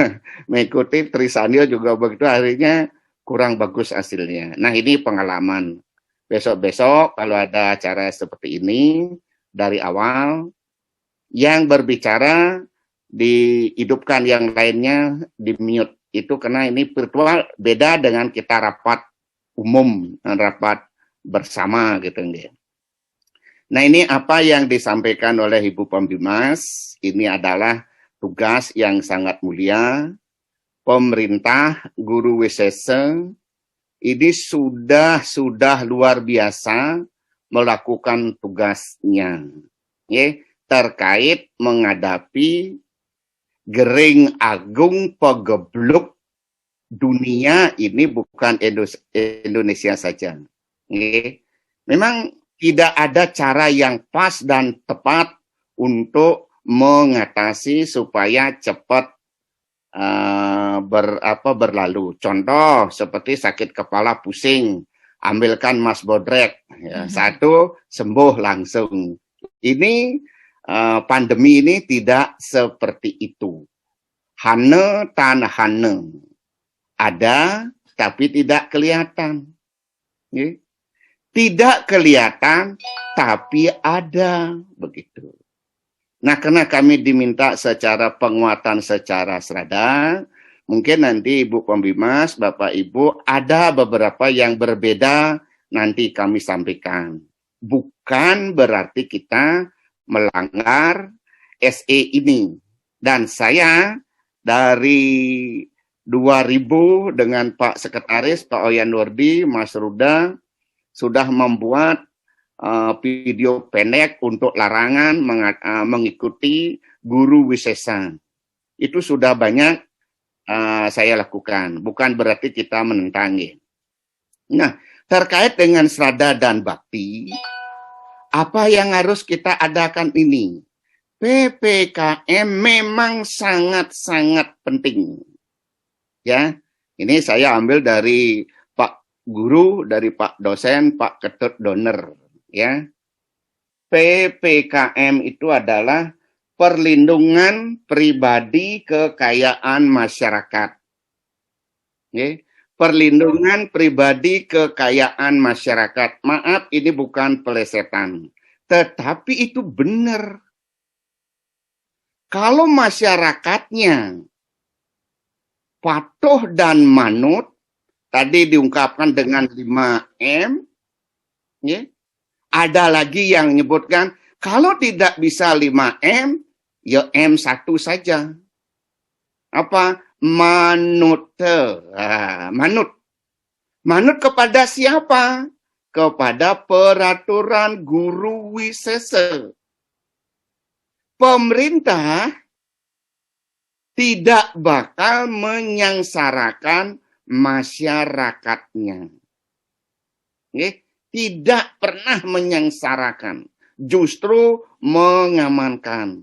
mengikuti Trisandil juga begitu, akhirnya kurang bagus hasilnya. Nah, ini pengalaman. Besok-besok kalau ada acara seperti ini, dari awal, yang berbicara dihidupkan, yang lainnya di-mute. Itu karena ini virtual, beda dengan kita rapat umum, rapat bersama gitu. Nah, ini apa yang disampaikan oleh Ibu Pembimas, ini adalah tugas yang sangat mulia. Pemerintah Guru Wisesa ini sudah luar biasa melakukan tugasnya, terkait menghadapi Gering Agung Pegebluk dunia ini, bukan Indonesia saja. Memang tidak ada cara yang pas dan tepat untuk mengatasi supaya cepat berlalu. Contoh seperti sakit kepala pusing, ambilkan Mas Bodrek, ya, satu sembuh langsung. Ini pandemi ini tidak seperti itu. Hane tan hane, ada tapi tidak kelihatan. Tidak kelihatan tapi ada, begitu. Nah, karena kami diminta secara penguatan secara serada, mungkin nanti Ibu Pembimas, Bapak Ibu, ada beberapa yang berbeda nanti kami sampaikan. Bukan berarti kita melanggar SE ini. Dan saya dari 2000 dengan Pak Sekretaris, Pak Oyan Nurdi, Mas Ruda, sudah membuat video pendek untuk larangan mengikuti guru wisesa. Itu sudah banyak saya lakukan, bukan berarti kita menentangi. Nah, terkait dengan serada dan bakti, apa yang harus kita adakan ini? PPKM memang sangat-sangat penting. Ya, ini saya ambil dari Pak Guru, dari Pak dosen, Pak Ketut Doner. Ya, PPKM itu adalah perlindungan pribadi kekayaan masyarakat. Ya, perlindungan pribadi kekayaan masyarakat. Maaf, ini bukan pelesetan. Tetapi itu benar. Kalau masyarakatnya patuh dan manut, tadi diungkapkan dengan 5M, ya. Ada lagi yang menyebutkan, kalau tidak bisa 5M, ya M1 saja. Apa? Manut. Manut. Manut kepada siapa? Kepada peraturan guru wisese. Pemerintah tidak bakal menyangsarakan masyarakatnya. Tidak pernah menyangsarakan, justru mengamankan.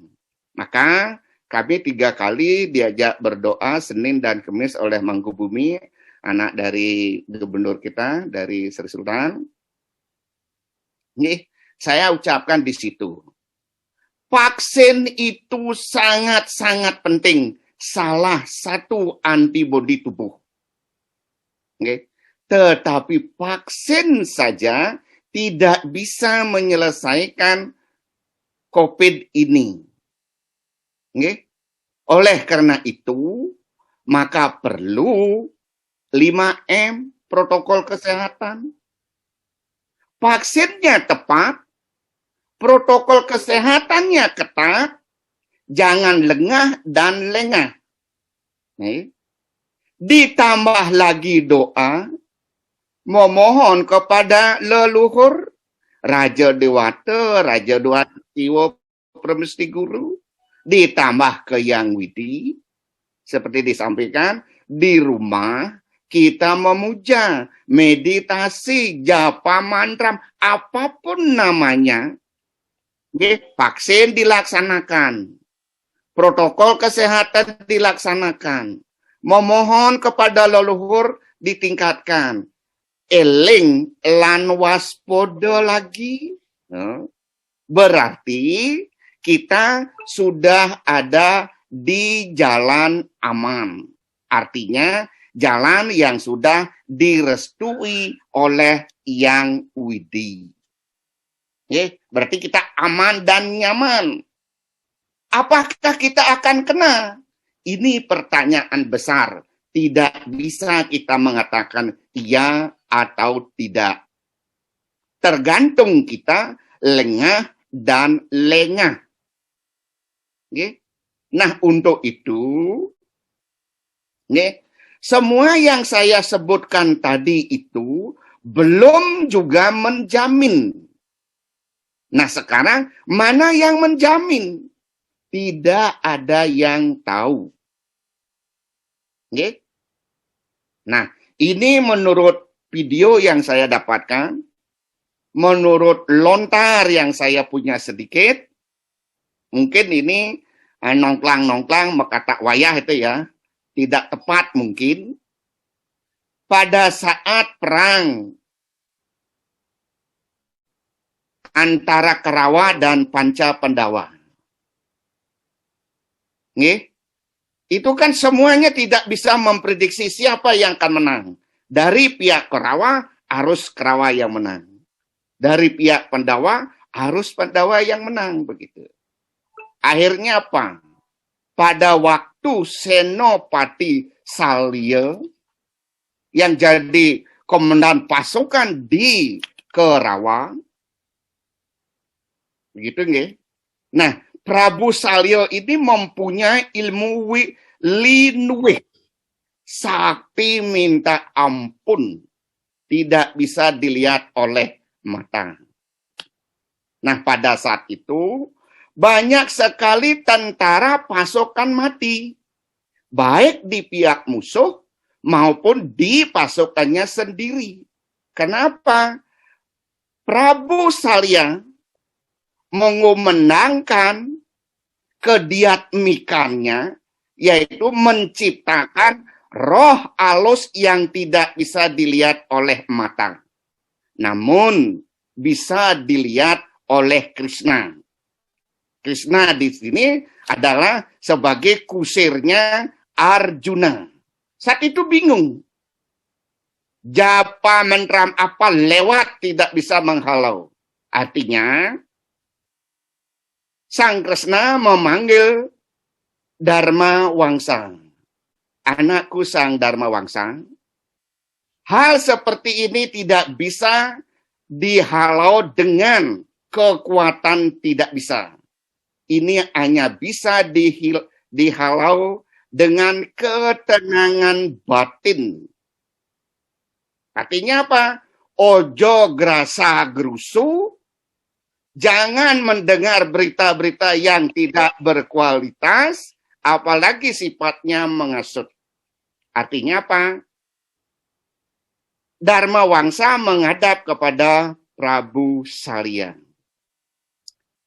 Maka kami 3 kali diajak berdoa Senin dan Kamis oleh Mangkubumi, anak dari gubernur kita, dari Sri Sultan. Saya ucapkan di situ. Vaksin itu sangat-sangat penting. Salah satu antibodi tubuh. Tetapi vaksin saja tidak bisa menyelesaikan COVID ini. Oleh karena itu, maka perlu 5M protokol kesehatan. Vaksinnya tepat, protokol kesehatannya ketat, jangan lengah dan lengah. Ditambah lagi doa, memohon kepada leluhur, Raja Dewata, Raja Dewatiwa Permesti Guru, ditambah ke Yang Widi, seperti disampaikan, di rumah kita memuja, meditasi, japa mantra, apapun namanya, vaksin dilaksanakan, protokol kesehatan dilaksanakan, memohon kepada leluhur ditingkatkan, eling lan waspada lagi, berarti kita sudah ada di jalan aman. Artinya jalan yang sudah direstui oleh Yang Widi. Berarti kita aman dan nyaman. Apakah kita akan kena? Ini pertanyaan besar. Tidak bisa kita mengatakan iya atau tidak. Tergantung kita lengah dan lengah. Nah, untuk itu, semua yang saya sebutkan tadi itu belum juga menjamin. Nah, sekarang mana yang menjamin? Tidak ada yang tahu. Nah, ini menurut video yang saya dapatkan, menurut lontar yang saya punya sedikit, mungkin ini nongklang-nongklang mekata wayah itu ya, tidak tepat mungkin. Pada saat perang antara Kerawa dan Panca Pandawa, itu kan semuanya tidak bisa memprediksi siapa yang akan menang. Dari pihak Kerawa harus Kerawa yang menang. Dari pihak Pandawa harus Pandawa yang menang, begitu. Akhirnya apa? Pada waktu Senopati Salya yang jadi komandan pasukan di Kerawa, begitu nggih? Nah, Prabu Salya ini mempunyai ilmu linuwih, sakti minta ampun, tidak bisa dilihat oleh mata. Nah, pada saat itu banyak sekali tentara pasukan mati, baik di pihak musuh maupun di pasukannya sendiri. Kenapa? Prabu Salya mengumandangkan kediatmikannya, yaitu menciptakan roh alus yang tidak bisa dilihat oleh mata, namun bisa dilihat oleh Krishna. Krishna di sini adalah sebagai kusirnya Arjuna. Saat itu bingung. Japa mantra apa lewat tidak bisa menghalau. Artinya, Sang Kresna memanggil Dharma Wangsa. Anakku Sang Dharma Wangsa, hal seperti ini tidak bisa dihalau dengan kekuatan tidak bisa. Ini hanya bisa dihalau dengan ketenangan batin. Artinya apa? Ojo grasa gerusu, jangan mendengar berita-berita yang tidak berkualitas, apalagi sifatnya menghasut. Artinya apa? Dharma Wangsa menghadap kepada Prabu Salya.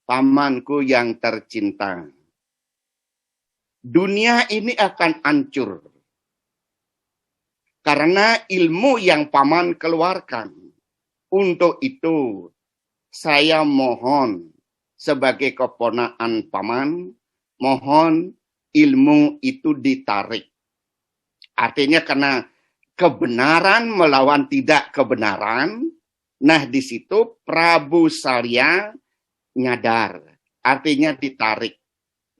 Pamanku yang tercinta, dunia ini akan hancur karena ilmu yang paman keluarkan. Untuk itu, saya mohon sebagai keponakan paman, mohon ilmu itu ditarik. Artinya karena kebenaran melawan tidak kebenaran, nah di situ Prabu Salya nyadar, artinya ditarik.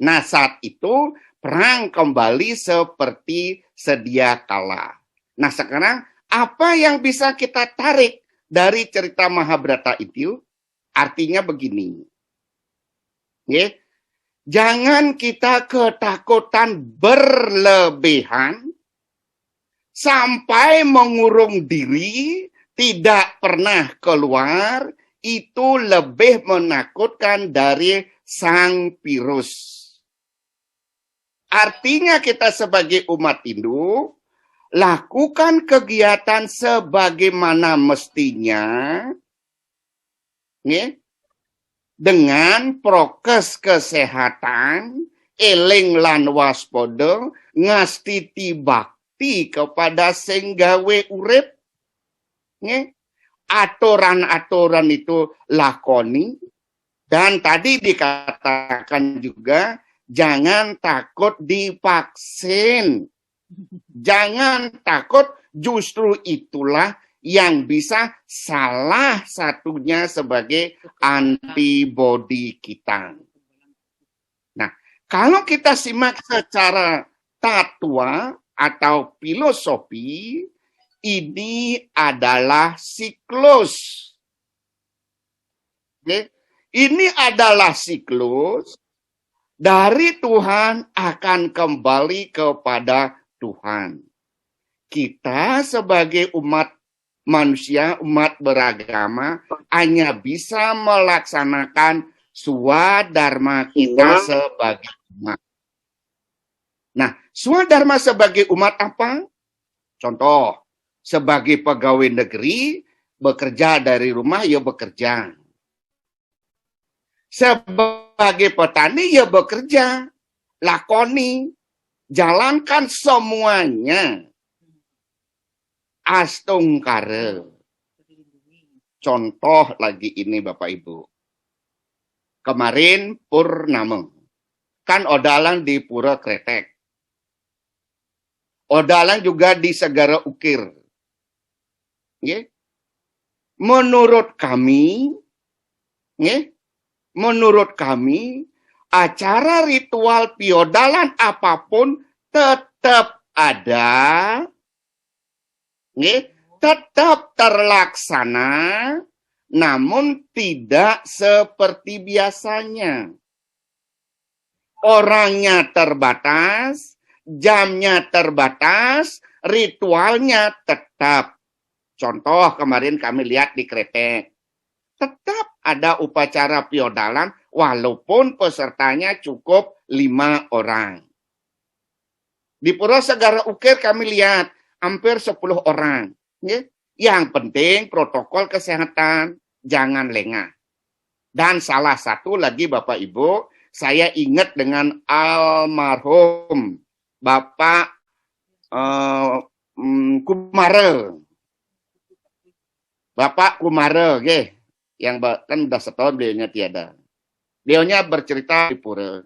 Nah saat itu perang kembali seperti sedia kala. Nah sekarang apa yang bisa kita tarik dari cerita Mahabharata itu? Artinya begini, ya, jangan kita ketakutan berlebihan sampai mengurung diri, tidak pernah keluar, itu lebih menakutkan dari sang virus. Artinya kita sebagai umat Hindu, lakukan kegiatan sebagaimana mestinya, ya, dengan prokes kesehatan, eling lan waspada, ngastiti bakti kepada sing gawe urip, ya. Aturan-aturan itu lakoni, dan tadi dikatakan juga jangan takut divaksin. Jangan takut, justru itulah yang bisa salah satunya sebagai antibodi kita. Nah, kalau kita simak secara tatwa atau filosofi, ini adalah siklus. Oke? Ini adalah siklus dari Tuhan akan kembali kepada Tuhan. Kita sebagai umat manusia, umat beragama, hanya bisa melaksanakan swadharma kita sebagai umat. Nah, swadharma sebagai umat apa? Contoh, sebagai pegawai negeri, bekerja dari rumah, ya bekerja. Sebagai petani, ya bekerja. Lakoni. Jalankan semuanya. Astungkara. Contoh lagi ini Bapak Ibu. Kemarin Purnama. Kan odalang di Pura Kretek. Odalang juga di Segara Ukir. Ya. Menurut kami, ya, acara ritual piodalan apapun tetap ada, ya, tetap terlaksana, namun tidak seperti biasanya. Orangnya terbatas, jamnya terbatas, ritualnya tetap. Contoh kemarin kami lihat di Kretek. Tetap ada upacara piodalan walaupun pesertanya cukup 5 orang. Di Pura Segara Ukir kami lihat hampir 10 orang. Ya. Yang penting protokol kesehatan, jangan lengah. Dan salah satu lagi Bapak Ibu, saya ingat dengan almarhum Bapak Kumara. Bapak Kumara, yang kan udah setahun beliaunya tiada. Beliaunya bercerita di Pura.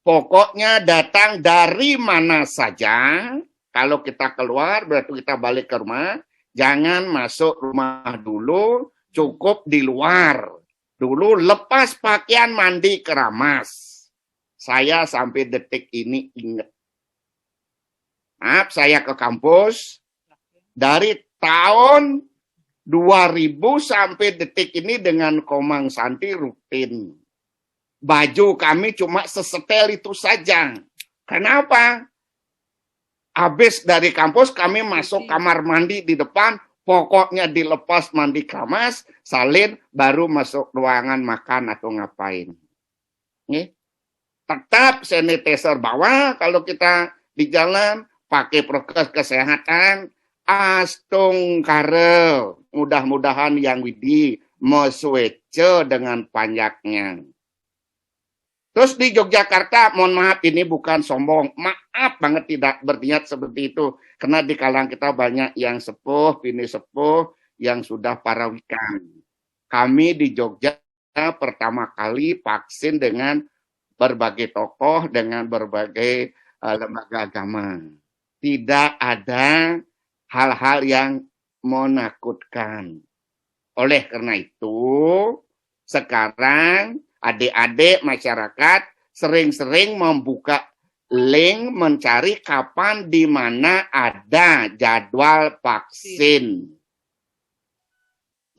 Pokoknya datang dari mana saja, kalau kita keluar berarti kita balik ke rumah, jangan masuk rumah dulu, cukup di luar. Dulu lepas pakaian mandi keramas. Saya sampai detik ini ingat. Maaf, saya ke kampus dari tahun 2000 sampai detik ini dengan Komang Santi rutin. Baju kami cuma sesetel itu saja. Kenapa? Habis dari kampus kami masuk kamar mandi di depan, pokoknya dilepas mandi keramas, salin, baru masuk ruangan makan atau ngapain. Nih. Tetap sanitizer bawa kalau kita di jalan, pakai prokes kesehatan, astung karel, mudah-mudahan yang widi mesuece dengan panjaknya. Terus di Yogyakarta, mohon maaf ini bukan sombong, maaf banget tidak berniat seperti itu, karena di kalangan kita banyak yang sepuh, bini sepuh, yang sudah parawikan. Kami di Jogja pertama kali vaksin dengan berbagai tokoh, dengan berbagai lembaga agama. Tidak ada hal-hal yang menakutkan. Oleh karena itu, sekarang adik-adik masyarakat sering-sering membuka link mencari kapan di mana ada jadwal vaksin.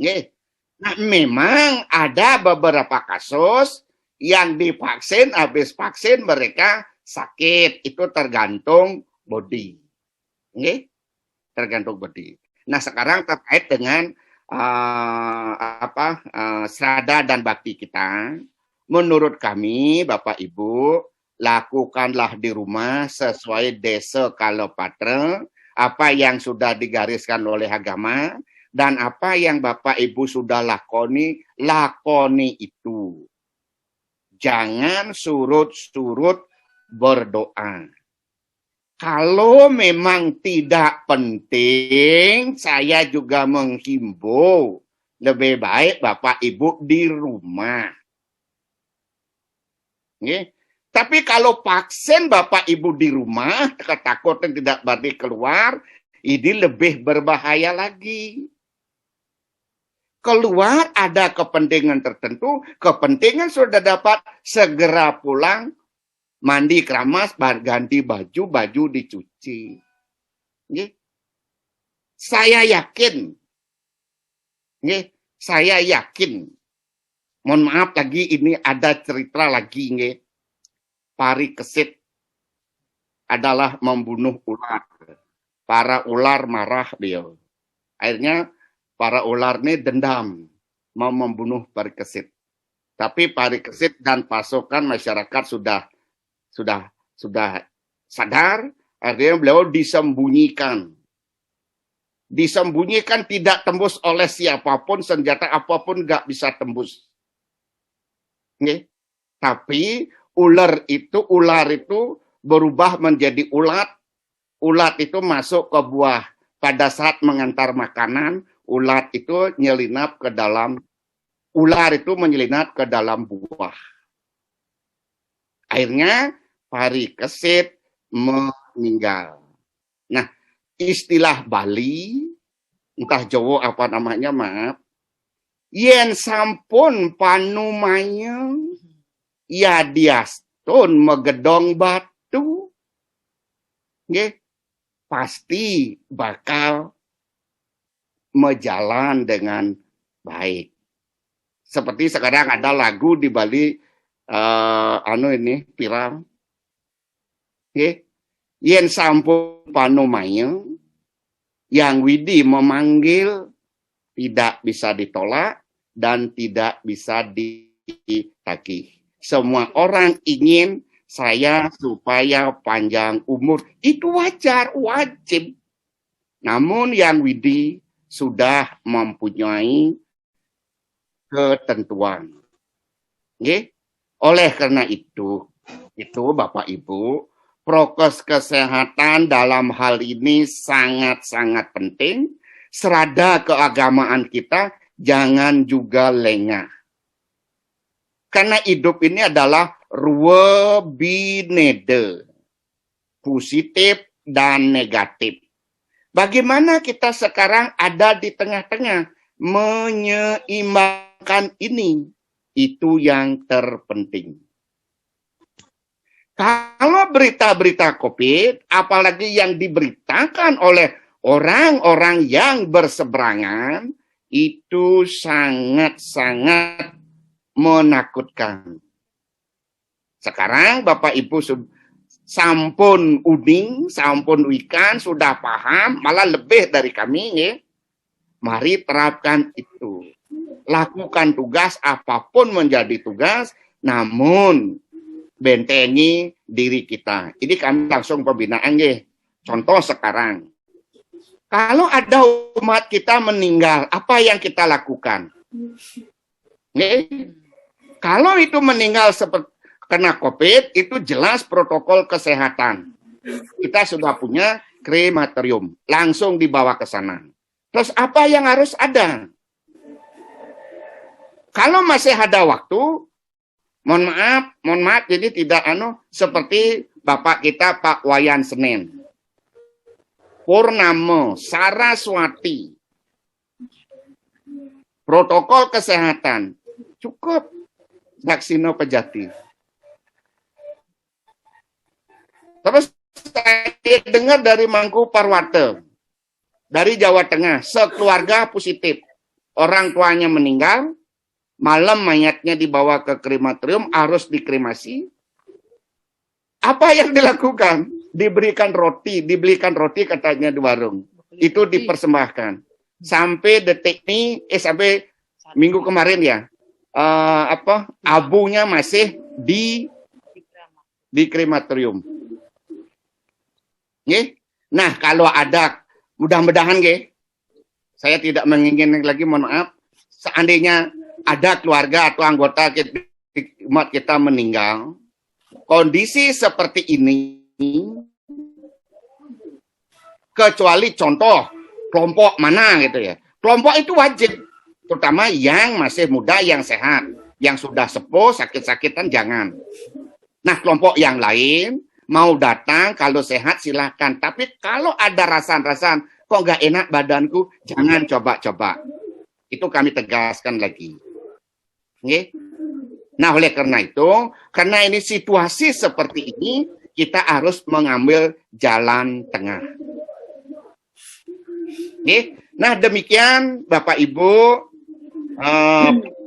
Nah, memang ada beberapa kasus yang divaksin, habis vaksin mereka sakit. Itu tergantung body. Tergantung body. Nah, sekarang terkait dengan serada dan bakti kita, menurut kami, Bapak Ibu, lakukanlah di rumah sesuai desa kalopatra, apa yang sudah digariskan oleh agama, dan apa yang Bapak Ibu sudah lakoni itu. Jangan surut-surut berdoa. Kalau memang tidak penting, saya juga menghimbau, lebih baik Bapak Ibu di rumah. Tapi kalau vaksin Bapak Ibu di rumah, ketakutan tidak berani keluar, ini lebih berbahaya lagi. Keluar ada kepentingan tertentu, kepentingan sudah dapat, segera pulang, mandi keramas, ganti baju dicuci. Saya yakin, mohon maaf lagi ini ada cerita lagi, pari kesit adalah membunuh ular. Para ular marah beliau. Akhirnya para ular ini dendam mau membunuh pari kesit. Tapi pari kesit dan pasukan masyarakat sudah sadar, akhirnya beliau disembunyikan. Disembunyikan tidak tembus oleh siapapun, senjata apapun nggak bisa tembus. Tapi ular itu berubah menjadi ulat. Ulat itu masuk ke buah. Pada saat mengantar makanan, ular itu menyelinap ke dalam buah. Akhirnya pari kesit meninggal. Nah, istilah Bali, entah Jawa apa namanya, maaf. Yen sampun panumanya, ya diastun megedong batu. Pasti bakal menjalan dengan baik. Seperti sekarang ada lagu di Bali, viral. Yen sampun panumanya, yang widi memanggil tidak bisa ditolak dan tidak bisa ditagih. Semua orang ingin saya supaya panjang umur. Itu wajar, wajib. Namun yang widi sudah mempunyai ketentuan. Oleh karena itu Bapak Ibu, prokes kesehatan dalam hal ini sangat-sangat penting. Serada keagamaan kita jangan juga lengah. Karena hidup ini adalah rua binede, positif dan negatif. Bagaimana kita sekarang ada di tengah-tengah menyeimbangkan ini? Itu yang terpenting. Kalau berita-berita COVID, apalagi yang diberitakan oleh orang-orang yang berseberangan, itu sangat-sangat menakutkan. Sekarang Bapak Ibu sampun uding, sampun wikan, sudah paham, malah lebih dari kami. Ya. Mari terapkan itu. Lakukan tugas, apapun menjadi tugas, namun bentengi diri kita. Ini kami langsung pembinaan ya. Contoh sekarang. Kalau ada umat kita meninggal, apa yang kita lakukan? Ya. Kalau itu meninggal seperti kena COVID, itu jelas protokol kesehatan. Kita sudah punya krematorium. Langsung dibawa ke sana. Terus apa yang harus ada? Kalau masih ada waktu, mohon maaf, jadi tidak seperti Bapak kita Pak Wayan Senen. Purnama, Saraswati. Protokol kesehatan. Cukup. Daksino Pejati. Terus saya dengar dari Mangku Parwata. Dari Jawa Tengah. Sekeluarga positif. Orang tuanya meninggal. Malam mayatnya dibawa ke krematorium, harus dikremasi. Apa yang dilakukan? Diberikan roti katanya di warung. Itu dipersembahkan. Sampai detik ini, sampai minggu kemarin ya, abunya masih di krematorium. Nah, kalau ada, mudah-mudahan saya tidak menginginkan lagi, mohon maaf, seandainya ada keluarga atau anggota umat kita meninggal, kondisi seperti ini, kecuali contoh kelompok mana gitu ya. Kelompok itu wajib, terutama yang masih muda, yang sehat, yang sudah sepuh, sakit-sakitan jangan. Nah, kelompok yang lain mau datang, kalau sehat silakan. Tapi kalau ada rasan-rasan, kok nggak enak badanku, jangan coba-coba. Itu kami tegaskan lagi. Nah, oleh karena itu, karena ini situasi seperti ini, kita harus mengambil jalan tengah. Nah, demikian Bapak Ibu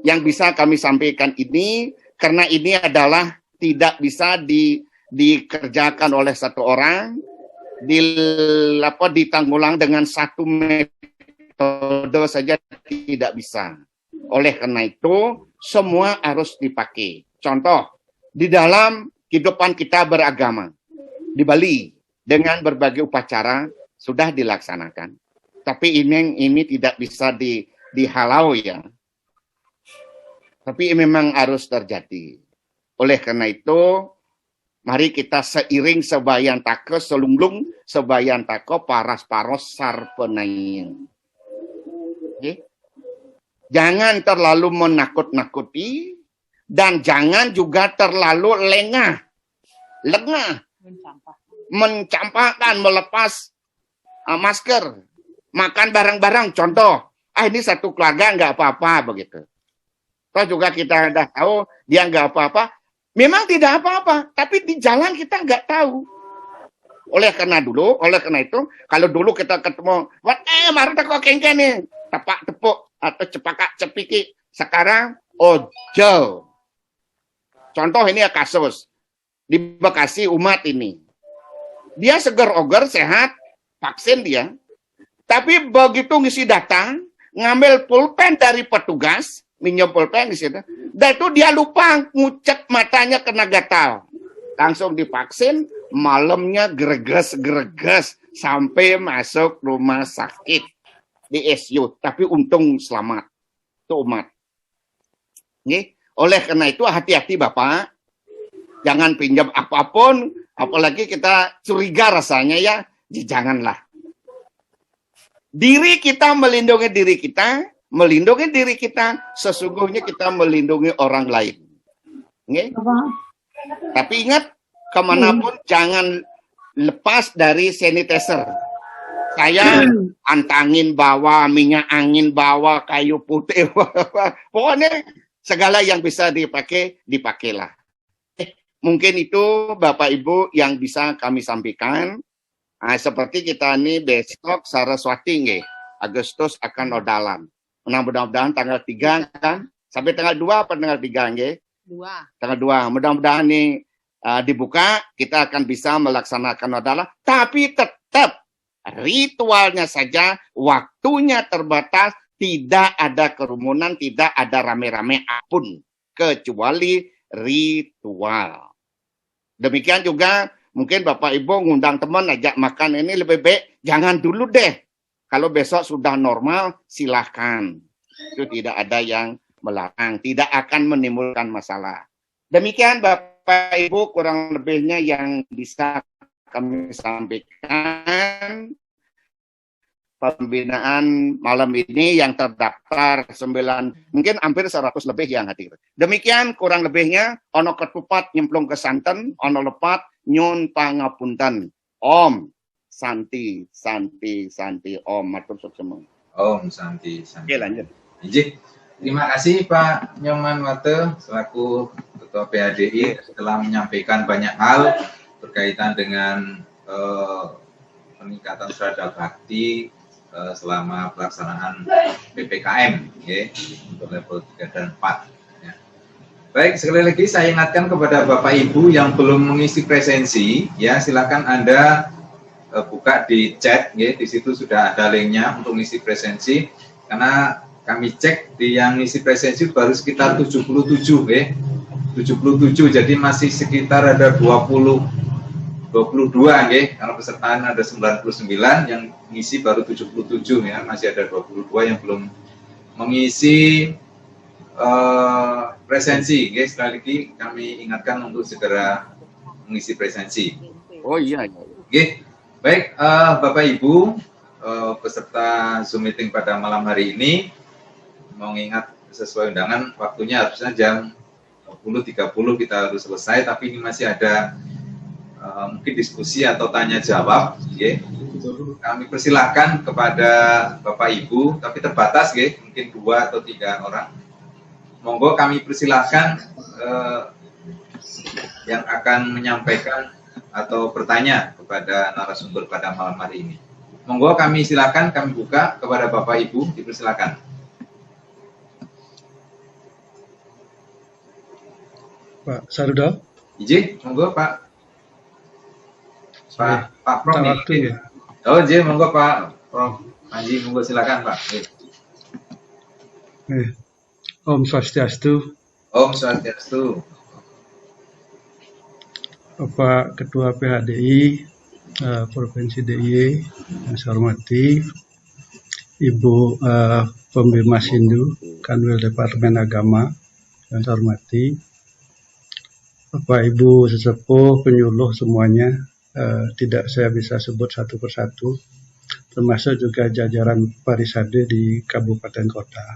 yang bisa kami sampaikan ini, karena ini adalah tidak bisa dikerjakan oleh satu orang, ditanggulang dengan satu metode saja tidak bisa. Oleh karena itu, semua harus dipakai. Contoh, di dalam kehidupan kita beragama, di Bali, dengan berbagai upacara sudah dilaksanakan. Tapi ini tidak bisa dihalau ya. Tapi memang harus terjadi. Oleh karena itu, mari kita seiring sebayan take, selunglung sebayan take, paras-paros sarpenaing. Jangan terlalu menakut-nakuti, dan jangan juga terlalu lengah, mencampakkan, melepas masker, makan bareng-bareng. Contoh, ini satu keluarga nggak apa-apa begitu. Terus juga kita udah tahu dia nggak apa-apa. Memang tidak apa-apa, tapi di jalan kita nggak tahu. Oleh karena itu, kalau dulu kita ketemu, mari tak kok kengken nih, tepak-tepuk atau cepaka-cepiki. Sekarang ojo. Contoh ini ya kasus di Bekasi umat ini. Dia seger-oger, sehat, vaksin dia. Tapi begitu ngisi data, ngambil pulpen dari petugas, minjem pulpen di situ, dan itu dia lupa ngucek matanya kena gatal. Langsung divaksin, malamnya greges-greges sampai masuk rumah sakit di ICU. Tapi untung selamat. Itu umat. Oleh karena itu hati-hati Bapak. Jangan pinjam apapun, apalagi kita curiga rasanya ya, janganlah. Diri kita melindungi diri kita, sesungguhnya kita melindungi orang lain. Tapi ingat, kemanapun jangan lepas dari sanitizer. Saya antangin bawa, minyak angin bawa, kayu putih bawa. Pokoknya Segala yang bisa dipakai, dipakailah. Mungkin itu Bapak Ibu yang bisa kami sampaikan. Seperti kita ini besok Saraswati nggih, Agustus akan odalan. Mudah-mudahan tanggal 3 kan, sampai tanggal 2 apa tanggal 3 nggih? 2. Tanggal 2. Mudah-mudahan ini dibuka, kita akan bisa melaksanakan odalan, tapi tetap ritualnya saja, waktunya terbatas, tidak ada kerumunan, tidak ada rame-rame apapun, kecuali ritual. Demikian juga mungkin Bapak Ibu ngundang teman ajak makan ini lebih baik jangan dulu deh. Kalau besok sudah normal silahkan. Itu tidak ada yang melarang, tidak akan menimbulkan masalah. Demikian Bapak Ibu kurang lebihnya yang bisa kami sampaikan. Pembinaan malam ini yang terdaftar 9, mungkin hampir 100 lebih yang hadir. Demikian kurang lebihnya, ono ketupat nyemplung ke santen, ono lepat nyun pangapunten. Om Santi, Om matur suwun. Om Santi. Oke, lanjut. Ijik. Terima kasih Pak Nyoman Wate selaku Ketua PHDI telah menyampaikan banyak hal berkaitan dengan peningkatan serada bakti selama pelaksanaan PPKM untuk level 3 dan 4. Ya. Baik, sekali lagi saya ingatkan kepada Bapak Ibu yang belum mengisi presensi, ya silakan Anda buka di chat, di situ sudah ada linknya untuk mengisi presensi, karena kami cek di yang ngisi presensi baru sekitar 77, 77, jadi masih sekitar ada 22, kalau pesertaan ada 99, yang ngisi baru 77, ya masih ada 22 yang belum mengisi presensi, sekali lagi kami ingatkan untuk segera mengisi presensi. Oh iya. Baik, Bapak Ibu peserta Zoom meeting pada malam hari ini, mau ingat sesuai undangan waktunya harusnya jam 20.30 kita harus selesai, tapi ini masih ada mungkin diskusi atau tanya jawab, kami persilahkan kepada Bapak Ibu, tapi terbatas, mungkin 2 atau 3 orang. Monggo kami persilahkan yang akan menyampaikan atau bertanya kepada narasumber pada malam hari ini. Monggo kami silakan, kami buka kepada Bapak Ibu, dipersilakan. Pak Sarudo. Iji, monggo Pak. Pak Prof nih. Ya. Oh, J, monggo Pak Prof. Panji, monggo silakan Pak. Om Swastiastu. Om Swastiastu. Bapak Ketua PHDI Provinsi DIY yang saya hormati, Ibu Pembimas Hindu Kanwil Departemen Agama yang saya hormati, Bapak Ibu sesepuh penyuluh semuanya, tidak saya bisa sebut satu persatu, termasuk juga jajaran Parisade di kabupaten kota.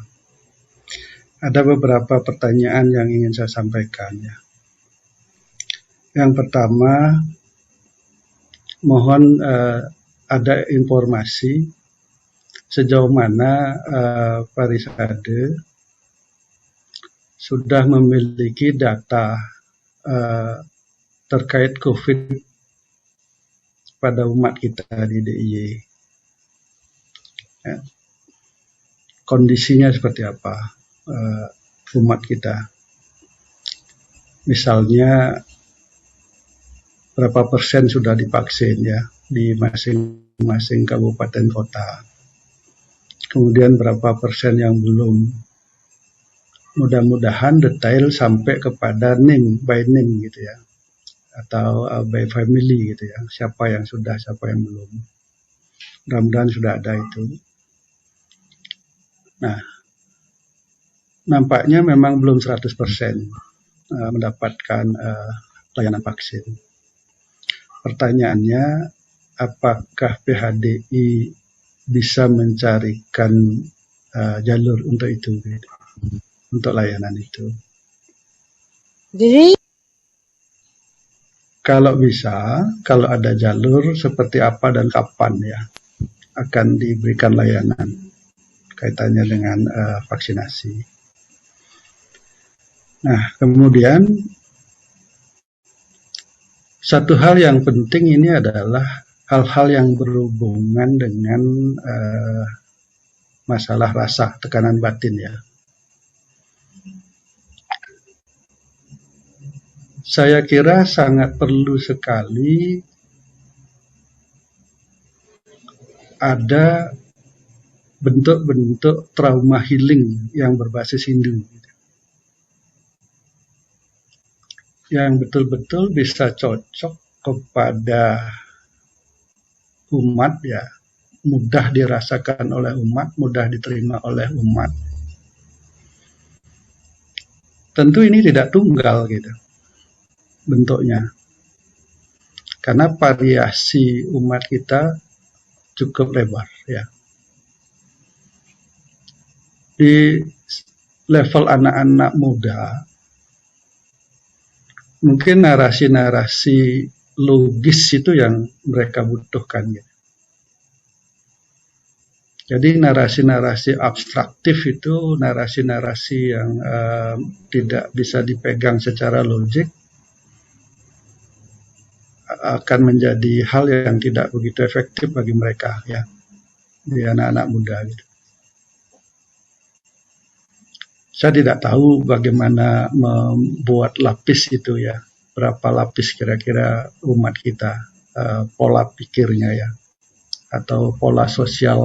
Ada beberapa pertanyaan yang ingin saya sampaikan, ya. Yang pertama, mohon ada informasi sejauh mana Parisade sudah memiliki data terkait COVID pada umat kita di DIY. Ya. Kondisinya seperti apa umat kita? Misalnya berapa persen sudah divaksin, ya, di masing-masing kabupaten kota. Kemudian berapa persen yang belum. Mudah-mudahan detail sampai kepada name by name gitu ya, atau by family gitu ya, siapa yang sudah, siapa yang belum. Mudah-mudahan sudah ada itu. Nah, nampaknya memang belum 100% mendapatkan layanan vaksin. Pertanyaannya, apakah PHDI bisa mencarikan jalur untuk itu, gitu, untuk layanan itu? Jadi, kalau bisa, kalau ada jalur seperti apa dan kapan ya akan diberikan layanan kaitannya dengan vaksinasi. Nah, kemudian satu hal yang penting ini adalah hal-hal yang berhubungan dengan masalah rasa, tekanan batin ya. Saya kira sangat perlu sekali ada bentuk-bentuk trauma healing yang berbasis Hindu, yang betul-betul bisa cocok kepada umat ya, mudah dirasakan oleh umat, mudah diterima oleh umat. Tentu ini tidak tunggal gitu bentuknya, karena variasi umat kita cukup lebar ya. Di level anak-anak muda, mungkin narasi-narasi logis itu yang mereka butuhkan gitu. Jadi narasi-narasi abstraktif itu narasi-narasi yang tidak bisa dipegang secara logik, akan menjadi hal yang tidak begitu efektif bagi mereka ya, di anak-anak muda gitu. Saya tidak tahu bagaimana membuat lapis itu ya, berapa lapis kira-kira umat kita, pola pikirnya ya, atau pola sosial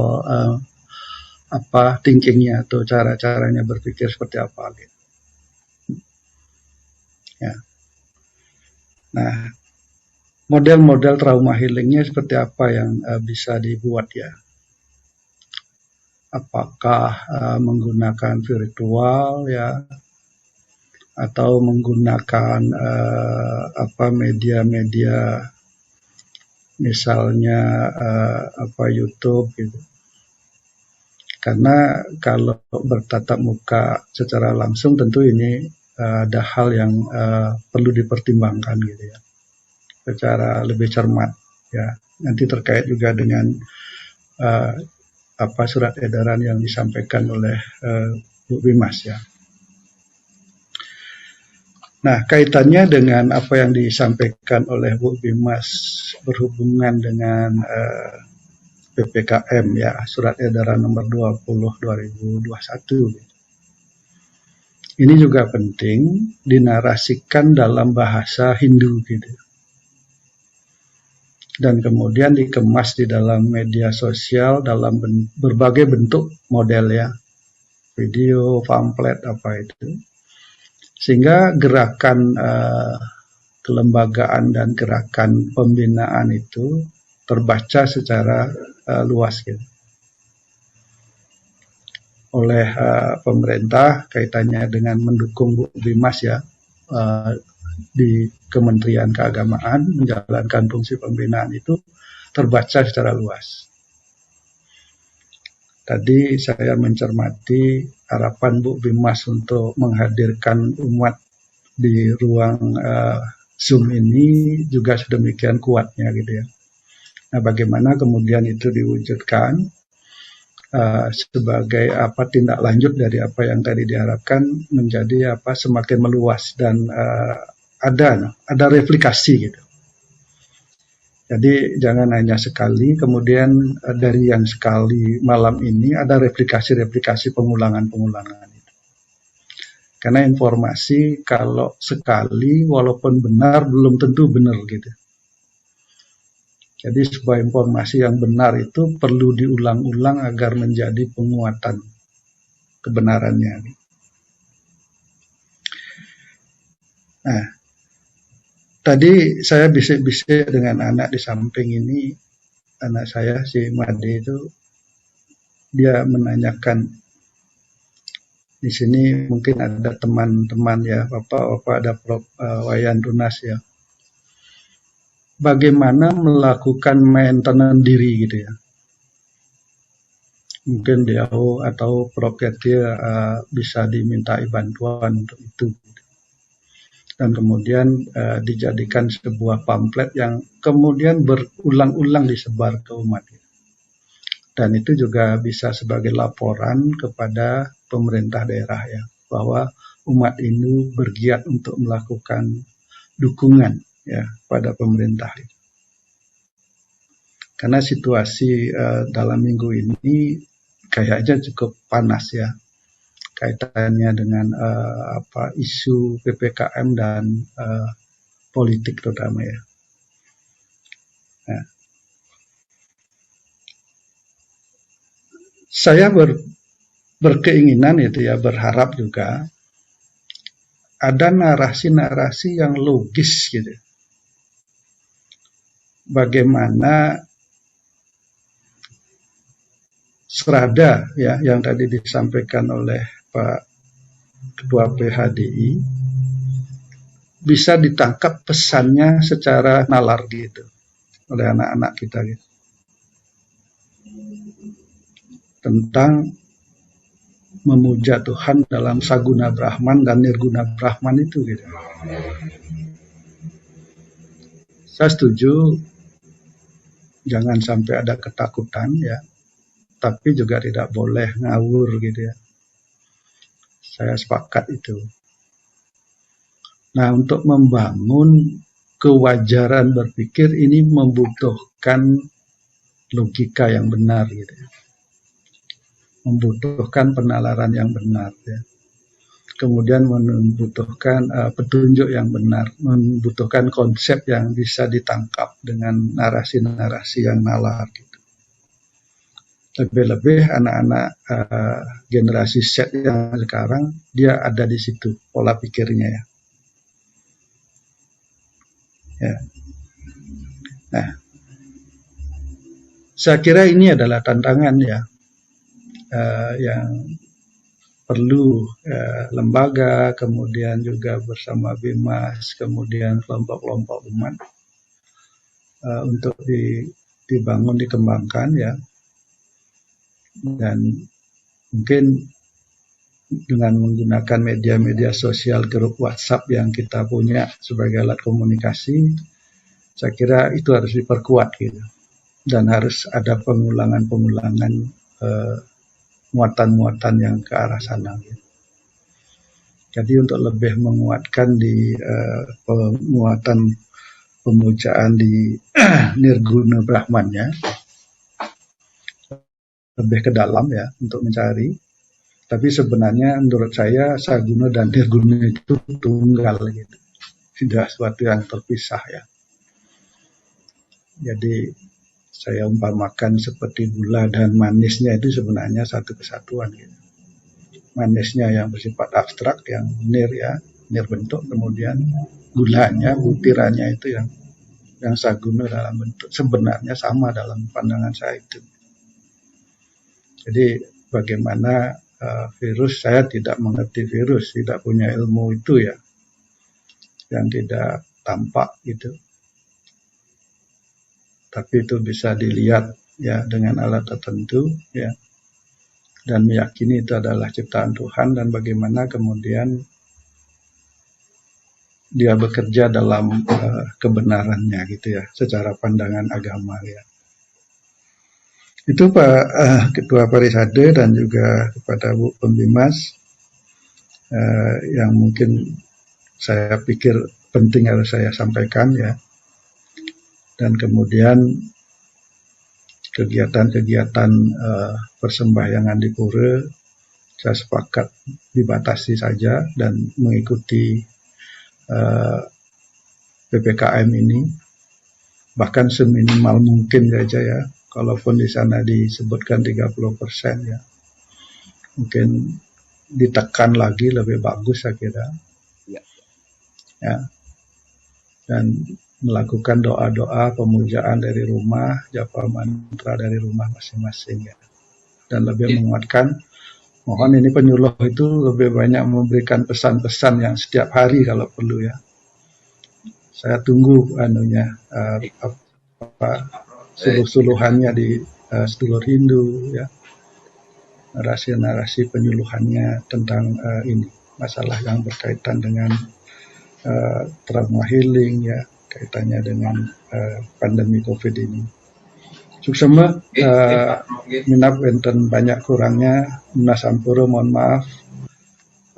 thinkingnya atau cara-caranya berpikir seperti apa gitu. Ya. Nah, model-model trauma healingnya seperti apa yang bisa dibuat ya? Apakah menggunakan virtual ya, atau menggunakan media-media misalnya YouTube gitu. Karena kalau bertatap muka secara langsung tentu ini ada hal yang perlu dipertimbangkan gitu ya, secara lebih cermat ya. Nanti terkait juga dengan surat edaran yang disampaikan oleh Bu Bimas ya. Nah, kaitannya dengan apa yang disampaikan oleh Bu Bimas berhubungan dengan PPKM ya, surat edaran nomor 20 2021. Ini juga penting dinarasikan dalam bahasa Hindu gitu. Dan kemudian dikemas di dalam media sosial dalam berbagai bentuk model ya, video, pamflet apa itu, sehingga gerakan kelembagaan dan gerakan pembinaan itu terbaca secara luas gitu oleh pemerintah kaitannya dengan mendukung Bu Bimas ya, di Kementerian Keagamaan menjalankan fungsi pembinaan itu terbaca secara luas. Tadi saya mencermati harapan Bu Bimas untuk menghadirkan umat di ruang Zoom ini juga sedemikian kuatnya gitu ya. Nah, bagaimana kemudian itu diwujudkan sebagai tindak lanjut dari apa yang tadi diharapkan menjadi semakin meluas dan ada replikasi gitu. Jadi jangan hanya sekali, kemudian dari yang sekali malam ini ada replikasi-replikasi pengulangan-pengulangan itu. Karena informasi kalau sekali walaupun benar belum tentu benar gitu. Jadi sebuah informasi yang benar itu perlu diulang-ulang agar menjadi penguatan kebenarannya. Nah, tadi saya bisik-bisik dengan anak di samping ini, anak saya si Made itu, dia menanyakan, di sini mungkin ada teman-teman ya, Bapak ada Prof. Wayan Runas ya, bagaimana melakukan maintenance diri gitu ya. Mungkin dia atau Prof. Ketia bisa dimintai bantuan untuk itu. Dan kemudian dijadikan sebuah pamflet yang kemudian berulang-ulang disebar ke umat. Dan itu juga bisa sebagai laporan kepada pemerintah daerah ya, bahwa umat ini bergiat untuk melakukan dukungan ya pada pemerintah. Karena situasi dalam minggu ini kayaknya cukup panas ya, kaitannya dengan isu PPKM dan politik terutama ya. Nah, saya berkeinginan itu ya, berharap juga ada narasi-narasi yang logis gitu. Bagaimana serada ya yang tadi disampaikan oleh Pak Ketua PHDI bisa ditangkap pesannya secara nalar gitu oleh anak-anak kita gitu. Tentang memuja Tuhan dalam Saguna Brahman dan Nirguna Brahman itu gitu. Saya setuju jangan sampai ada ketakutan ya, tapi juga tidak boleh ngawur gitu ya. Saya sepakat itu. Nah, untuk membangun kewajaran berpikir ini membutuhkan logika yang benar gitu ya. Membutuhkan penalaran yang benar ya. Kemudian membutuhkan petunjuk yang benar, membutuhkan konsep yang bisa ditangkap dengan narasi-narasi yang nalar gitu. Lebih-lebih anak-anak generasi Z yang sekarang dia ada di situ pola pikirnya ya. Ya. Nah, saya kira ini adalah tantangan ya. Yang perlu lembaga, kemudian juga bersama BIMAS, kemudian kelompok-kelompok umat untuk dibangun, dikembangkan ya. Dan mungkin dengan menggunakan media-media sosial, grup WhatsApp yang kita punya sebagai alat komunikasi, saya kira itu harus diperkuat gitu. Dan harus ada pengulangan-pengulangan muatan-muatan yang ke arah sana. Gitu. Jadi untuk lebih menguatkan di muatan pemujaan di Nirguna Brahman ya, lebih ke dalam ya untuk mencari. Tapi sebenarnya menurut saya Saguna dan Nirguna itu tunggal gitu, tidak sesuatu yang terpisah ya. Jadi saya umpamakan seperti gula dan manisnya itu sebenarnya satu kesatuan gitu. Manisnya yang bersifat abstrak, yang nir ya, nir bentuk, kemudian gulanya, butirannya itu yang Saguna dalam bentuk, sebenarnya sama dalam pandangan saya itu. Jadi bagaimana virus, saya tidak mengerti virus, tidak punya ilmu itu ya, yang tidak tampak gitu. Tapi itu bisa dilihat ya dengan alat tertentu ya, dan meyakini itu adalah ciptaan Tuhan dan bagaimana kemudian dia bekerja dalam kebenarannya gitu ya, secara pandangan agama ya. Itu Pak Ketua Parisade dan juga kepada Bu Pembimas yang mungkin saya pikir penting harus saya sampaikan ya. Dan kemudian kegiatan-kegiatan persembahyangan di pura saya sepakat dibatasi saja dan mengikuti PPKM ini bahkan seminimal mungkin saja ya. Kalaupun di sana disebutkan 30% ya, mungkin ditekan lagi lebih bagus saya kira. Ya. Dan melakukan doa-doa pemujaan dari rumah, japa mantra dari rumah masing-masing ya. Dan lebih menguatkan, mohon ini penyuluh itu lebih banyak memberikan pesan-pesan yang setiap hari kalau perlu ya. Saya tunggu suluh-suluhannya di sedulur Hindu ya. Narasi-narasi penyuluhannya tentang ini, masalah yang berkaitan dengan trauma healing ya, kaitannya dengan pandemi COVID ini. Suksema minap wenten banyak kurangnya, minasampura mohon maaf.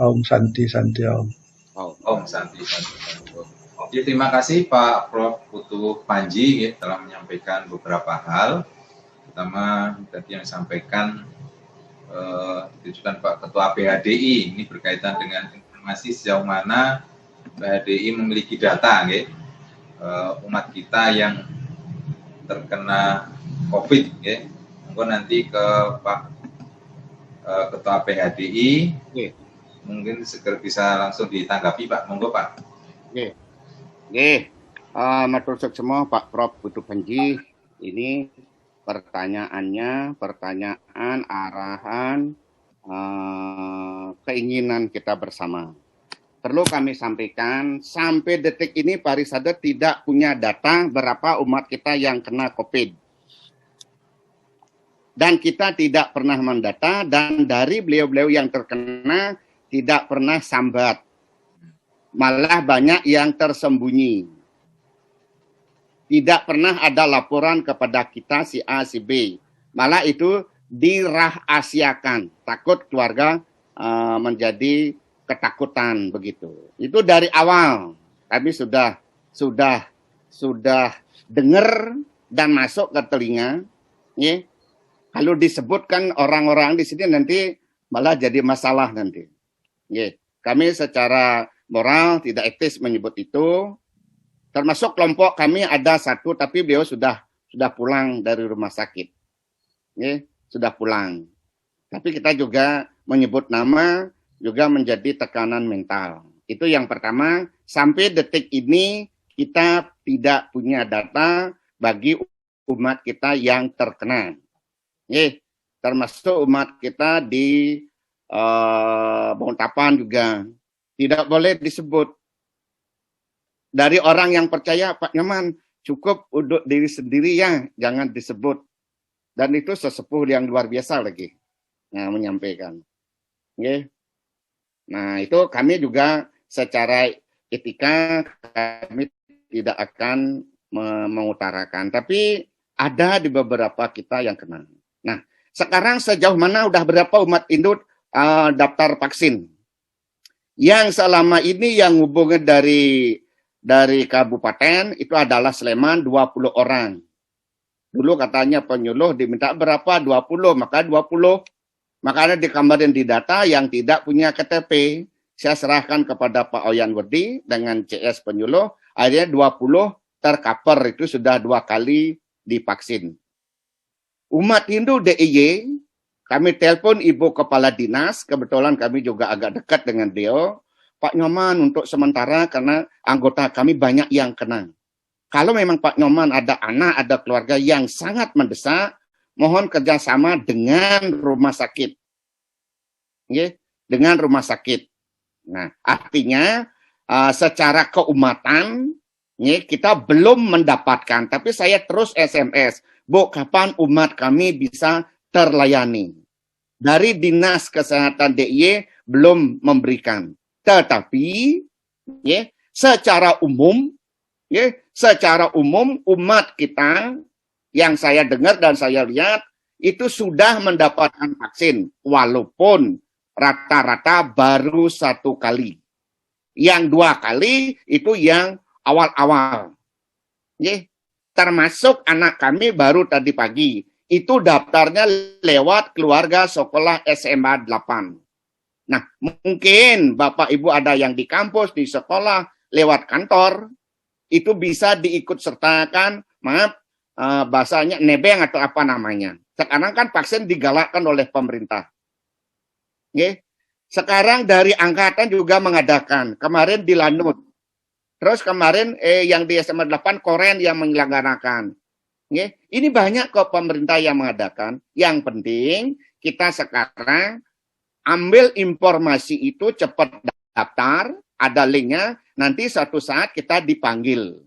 Om Santi Santi Om. Oh. Om Santi Santi. Oke, terima kasih Pak Prof. Putu Panji ya, telah menyampaikan beberapa hal. Pertama tadi yang disampaikan ditujukan Pak Ketua BHDI, ini berkaitan dengan informasi sejauh mana BHDI memiliki data ya, umat kita yang terkena COVID ya. Monggo nanti ke Pak Ketua BHDI, mungkin segera bisa langsung ditanggapi Pak. Monggo Pak. Matur suwun semua Pak Prof. Putu Panji. Ini pertanyaannya, pertanyaan, arahan, keinginan kita bersama. Perlu kami sampaikan, sampai detik ini Parisade tidak punya data berapa umat kita yang kena COVID. Dan kita tidak pernah mendata, dan dari beliau-beliau yang terkena tidak pernah sambat. Malah banyak yang tersembunyi. Tidak pernah ada laporan kepada kita si A, si B. Malah itu dirahasiakan. Takut keluarga menjadi ketakutan begitu. Itu dari awal kami sudah dengar dan masuk ke telinga. Ya. Kalau disebutkan orang-orang di sini nanti malah jadi masalah nanti. Ya. Kami secara moral tidak etis menyebut itu. Termasuk kelompok kami ada satu, tapi beliau sudah pulang dari rumah sakit. Ya, sudah pulang. Tapi kita juga menyebut nama, juga menjadi tekanan mental. Itu yang pertama, sampai detik ini kita tidak punya data bagi umat kita yang terkena. Ya, termasuk umat kita di Balikpapan juga. Tidak boleh disebut. Dari orang yang percaya, Pak Nyoman, cukup untuk diri sendiri ya, jangan disebut. Dan itu sesepuh yang luar biasa lagi menyampaikan. Okay. Nah, itu kami juga secara etika kami tidak akan mengutarakan. Tapi ada di beberapa kita yang kena. Nah, sekarang sejauh mana udah berapa umat Hindu daftar vaksin? Yang selama ini yang hubungan dari kabupaten itu adalah Sleman 20 orang. Dulu katanya penyuluh diminta berapa? 20, maka 20. Makanya di kemarin di data yang tidak punya KTP, saya serahkan kepada Pak Oyan Wedi dengan CS penyuluh, akhirnya 20 tercover, itu sudah 2 kali divaksin. Umat Hindu DIY, kami telepon Ibu Kepala Dinas, kebetulan kami juga agak dekat dengan beliau, Pak Nyoman untuk sementara karena anggota kami banyak yang kena. Kalau memang Pak Nyoman ada anak, ada keluarga yang sangat mendesak, mohon kerjasama dengan rumah sakit. Ya, dengan rumah sakit. Nah, artinya secara keumatan ya, kita belum mendapatkan, tapi saya terus SMS, Bu, kapan umat kami bisa terlayani? Dari Dinas Kesehatan DIY belum memberikan. Tetapi ya, secara umum umat kita yang saya dengar dan saya lihat itu sudah mendapatkan vaksin walaupun rata-rata baru 1 kali. Yang 2 kali itu yang awal-awal. Ya, termasuk anak kami baru tadi pagi. Itu daftarnya lewat keluarga sekolah SMA 8. Nah, mungkin Bapak Ibu ada yang di kampus, di sekolah, lewat kantor, itu bisa diikut sertakan, bahasanya nebeng atau apa namanya. Sekarang kan vaksin digalakkan oleh pemerintah. Oke. Sekarang dari angkatan juga mengadakan. Kemarin di Lanut. Terus kemarin yang di SMA 8 Koren yang menyelenggarakan. Oke. Ini banyak kok pemerintah yang mengadakan. Yang penting kita sekarang ambil informasi itu cepat daftar, ada linknya, nanti suatu saat kita dipanggil.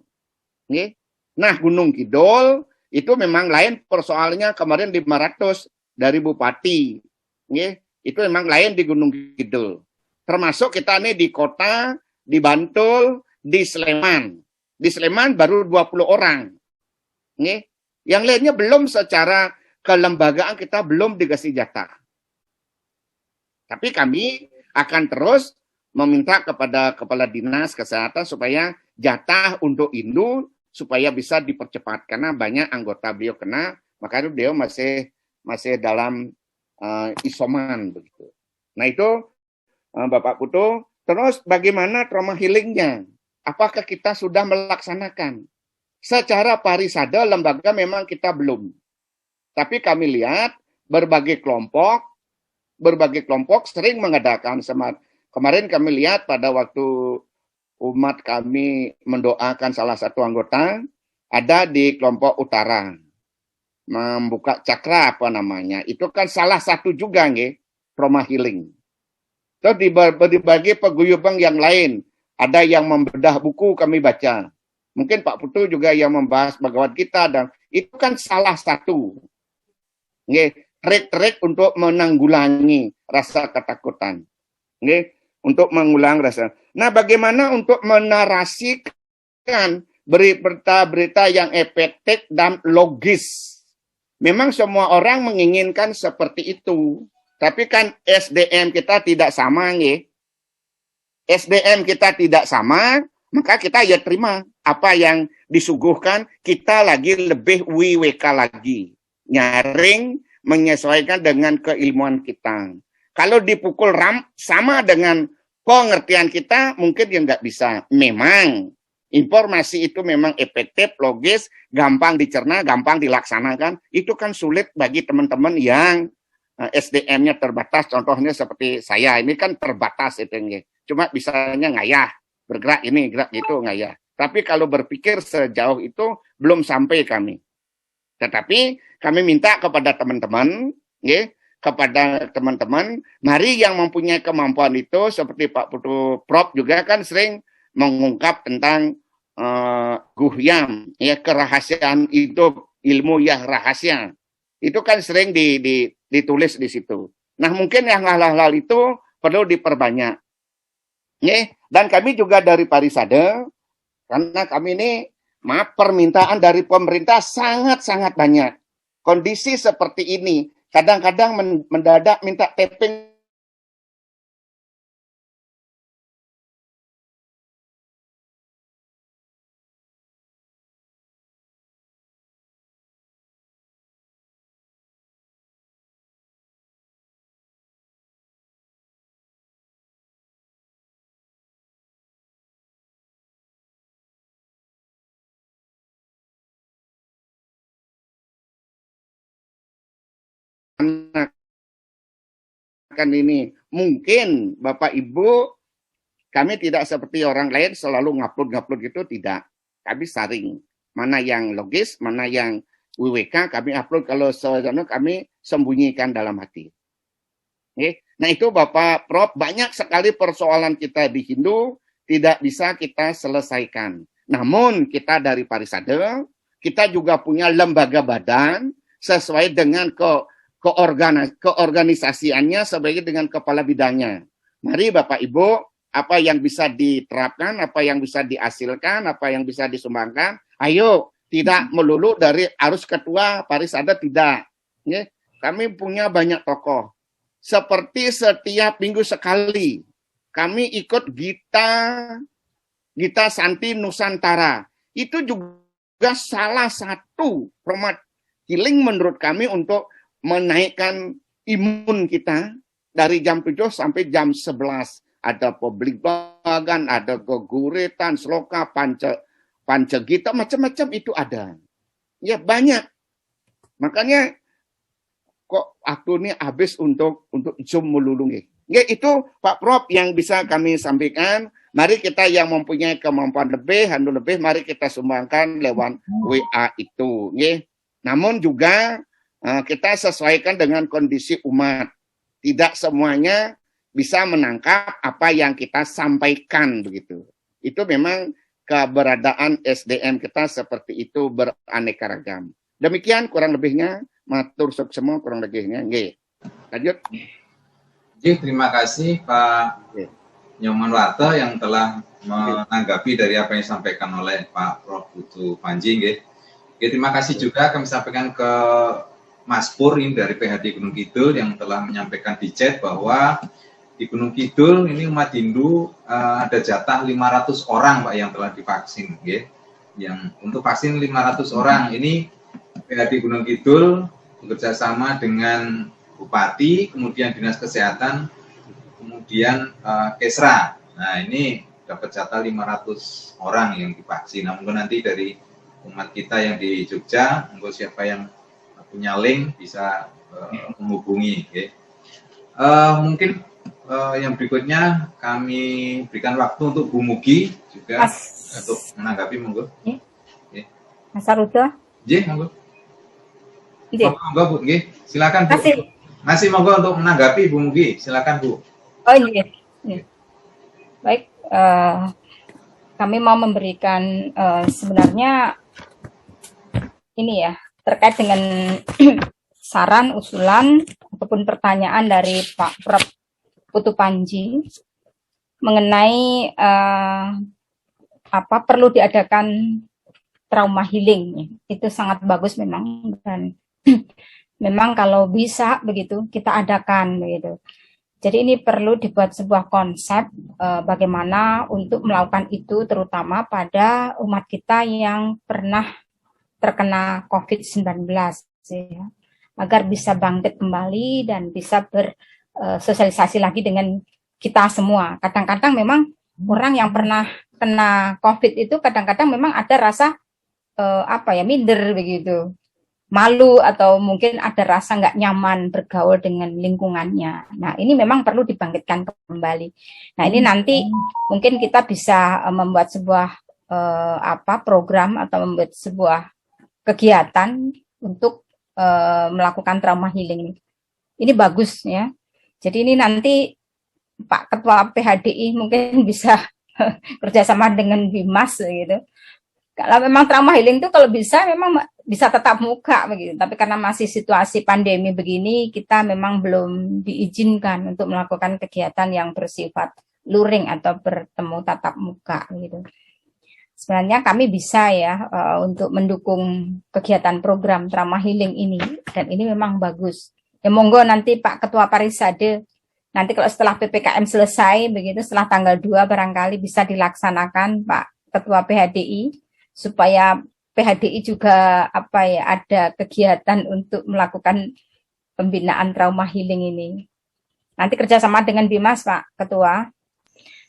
Oke. Nah, Gunung Kidul itu memang lain persoalannya, kemarin 500 dari Bupati. Oke. Itu memang lain di Gunung Kidul. Termasuk kita nih di kota, di Bantul, di Sleman. Di Sleman baru 20 orang. Oke. Yang lainnya belum secara kelembagaan kita belum dikasih jatah. Tapi kami akan terus meminta kepada Kepala Dinas Kesehatan supaya jatah untuk Indu supaya bisa dipercepat karena banyak anggota beliau kena, makanya beliau masih dalam isoman begitu. Nah itu Bapak Putu, terus bagaimana trauma healingnya? Apakah kita sudah melaksanakan? Secara parisada lembaga memang kita belum. Tapi kami lihat berbagai kelompok sering mengadakan kemarin kami lihat pada waktu umat kami mendoakan salah satu anggota, ada di kelompok utara membuka cakra apa namanya, itu kan salah satu juga nggih trauma healing. Terus di berbagai paguyuban yang lain, ada yang membedah buku kami baca. Mungkin Pak Putu juga yang membahas Bhagavad Gita, dan itu kan salah satu trik-trik untuk menanggulangi rasa ketakutan. Untuk mengulang rasa. Nah, bagaimana untuk menarasikan berita-berita yang efektif dan logis? Memang semua orang menginginkan seperti itu. Tapi kan SDM kita tidak sama, nggih. SDM kita tidak sama, maka kita ya terima apa yang disuguhkan, kita lagi lebih WWK lagi. Nyaring, menyesuaikan dengan keilmuan kita. Kalau dipukul sama dengan pengertian kita, mungkin ya nggak bisa. Memang, informasi itu memang efektif, logis, gampang dicerna, gampang dilaksanakan. Itu kan sulit bagi teman-teman yang SDM-nya terbatas, contohnya seperti saya, ini kan terbatas itu, cuma bisanya ngayah, bergerak ini, gerak itu ngayah. Tapi kalau berpikir sejauh itu belum sampai kami. Tetapi kami minta kepada teman-teman, mari yang mempunyai kemampuan itu, seperti Pak Putu Prof juga kan sering mengungkap tentang guhyam, kerahasiaan hidup, ilmu yang rahasia. Itu kan sering ditulis di situ. Nah, mungkin yang hal-hal itu perlu diperbanyak. Dan kami juga dari Parisada, karena kami ini, permintaan dari pemerintah sangat-sangat banyak. Kondisi seperti ini, kadang-kadang mendadak minta tapping. Kan ini mungkin Bapak Ibu kami tidak seperti orang lain selalu ngupload gitu, tidak. Kami saring mana yang logis, mana yang WWK kami upload, kalau kami sembunyikan dalam hati. Nah itu Bapak Prof, banyak sekali persoalan kita di Hindu tidak bisa kita selesaikan. Namun kita dari Parisada, kita juga punya lembaga badan sesuai dengan keorganisasiannya sebagai dengan kepala bidangnya. Mari Bapak Ibu, apa yang bisa diterapkan, apa yang bisa dihasilkan, apa yang bisa disumbangkan, ayo, tidak melulu dari arus ketua Parisada, tidak. Kami punya banyak tokoh. Seperti setiap minggu sekali, kami ikut Gita Santi Nusantara. Itu juga salah satu format healing menurut kami untuk menaikkan imun kita dari jam 7 sampai jam 11. Ada publik bagan, ada geguritan, sloka, pancegita, macam-macam itu ada. Ya banyak. Makanya kok aku ini habis untuk Zoom melulu. Ya itu Pak Prof yang bisa kami sampaikan. Mari kita yang mempunyai kemampuan lebih, mari kita sumbangkan lewat WA itu. Namun juga kita sesuaikan dengan kondisi umat. Tidak semuanya bisa menangkap apa yang kita sampaikan begitu. Itu memang keberadaan SDM kita seperti itu beraneka ragam. Demikian kurang lebihnya, matur sup semua kurang lebihnya. Nggih. Lanjut. Terima kasih Pak Nyoman Warta yang telah menanggapi dari apa yang disampaikan oleh Pak Prof. Putu Panji. Terima kasih juga kami sampaikan ke Mas Pur ini dari PHD Gunung Kidul yang telah menyampaikan di chat bahwa di Gunung Kidul ini umat Hindu ada jatah 500 orang Pak yang telah divaksin, okay? Yang untuk vaksin 500 orang ini di Gunung Kidul bekerjasama dengan Bupati, kemudian Dinas Kesehatan, kemudian Kesra. Nah ini dapat jatah 500 orang yang divaksin. Nah, mungkin nanti dari umat kita yang di Jogja, monggo siapa yang punya link bisa menghubungi. Okay. Mungkin yang berikutnya kami berikan waktu untuk Bu Mugi juga untuk menanggapi, monggo. Okay. Mas Arudo. Monggo. Monggo Bu, silakan Bu. Masih monggo untuk menanggapi Bu Mugi, silakan Bu. Oh iya. Baik, kami mau memberikan sebenarnya ini ya, terkait dengan saran, usulan, ataupun pertanyaan dari Pak Prof. Putu Panji mengenai apa perlu diadakan trauma healing. Itu sangat bagus memang, dan memang kalau bisa begitu kita adakan begitu. Jadi ini perlu dibuat sebuah konsep bagaimana untuk melakukan itu, terutama pada umat kita yang pernah terkena COVID-19, ya, agar bisa bangkit kembali dan bisa bersosialisasi lagi dengan kita semua. Kadang-kadang memang orang yang pernah kena COVID itu kadang-kadang memang ada rasa minder begitu, malu, atau mungkin ada rasa nggak nyaman bergaul dengan lingkungannya. Nah, ini memang perlu dibangkitkan kembali. Nah, ini nanti mungkin kita bisa membuat sebuah program atau membuat sebuah kegiatan untuk melakukan trauma healing ini. Ini bagus ya. Jadi ini nanti Pak Ketua PHDI mungkin bisa kerjasama dengan Bimas gitu. Kalau memang trauma healing itu kalau bisa memang bisa tetap muka begitu, tapi karena masih situasi pandemi begini, kita memang belum diizinkan untuk melakukan kegiatan yang bersifat luring atau bertemu tatap muka gitu. Sebenarnya kami bisa ya untuk mendukung kegiatan program trauma healing ini, dan ini memang bagus. Ya monggo nanti Pak Ketua Parisade, nanti kalau setelah PPKM selesai begitu, setelah tanggal 2 barangkali bisa dilaksanakan Pak Ketua PHDI, supaya PHDI juga ada kegiatan untuk melakukan pembinaan trauma healing ini. Nanti kerjasama dengan Bimas Pak Ketua.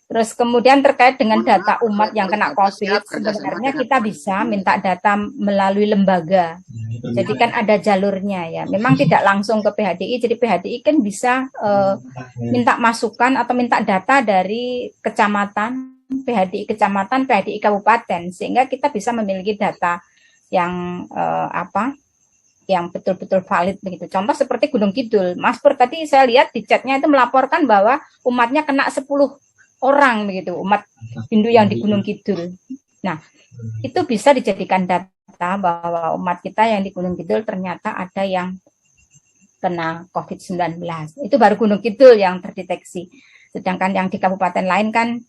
Terus kemudian terkait dengan data umat yang kena COVID, sebenarnya kita bisa minta data melalui lembaga. Jadi kan ada jalurnya ya. Memang tidak langsung ke PHDI, jadi PHDI kan bisa minta masukan atau minta data dari kecamatan, PHDI kecamatan, PHDI kabupaten, sehingga kita bisa memiliki data yang yang betul-betul valid begitu. Contoh seperti Gunung Kidul, Mas Pur tadi saya lihat di chatnya itu melaporkan bahwa umatnya kena 10 orang begitu, umat Hindu yang di Gunung Kidul. Nah, itu bisa dijadikan data bahwa umat kita yang di Gunung Kidul ternyata ada yang kena COVID-19. Itu baru Gunung Kidul yang terdeteksi. Sedangkan yang di kabupaten lain kan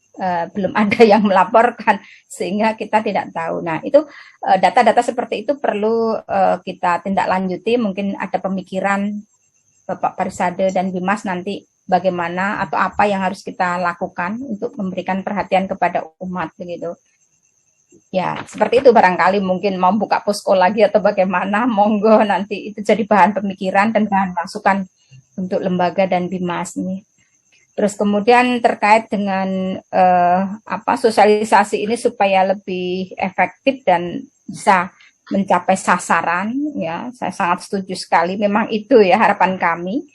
belum ada yang melaporkan, sehingga kita tidak tahu. Nah, itu data-data seperti itu perlu kita tindak lanjuti. Mungkin ada pemikiran Bapak Parisade dan Bimas nanti bagaimana atau apa yang harus kita lakukan untuk memberikan perhatian kepada umat begitu. Ya, seperti itu barangkali mungkin mau buka posko lagi atau bagaimana, monggo nanti itu jadi bahan pemikiran dan bahan masukan untuk lembaga dan Bimas nih. Terus kemudian terkait dengan sosialisasi ini supaya lebih efektif dan bisa mencapai sasaran, ya saya sangat setuju sekali. Memang itu ya harapan kami,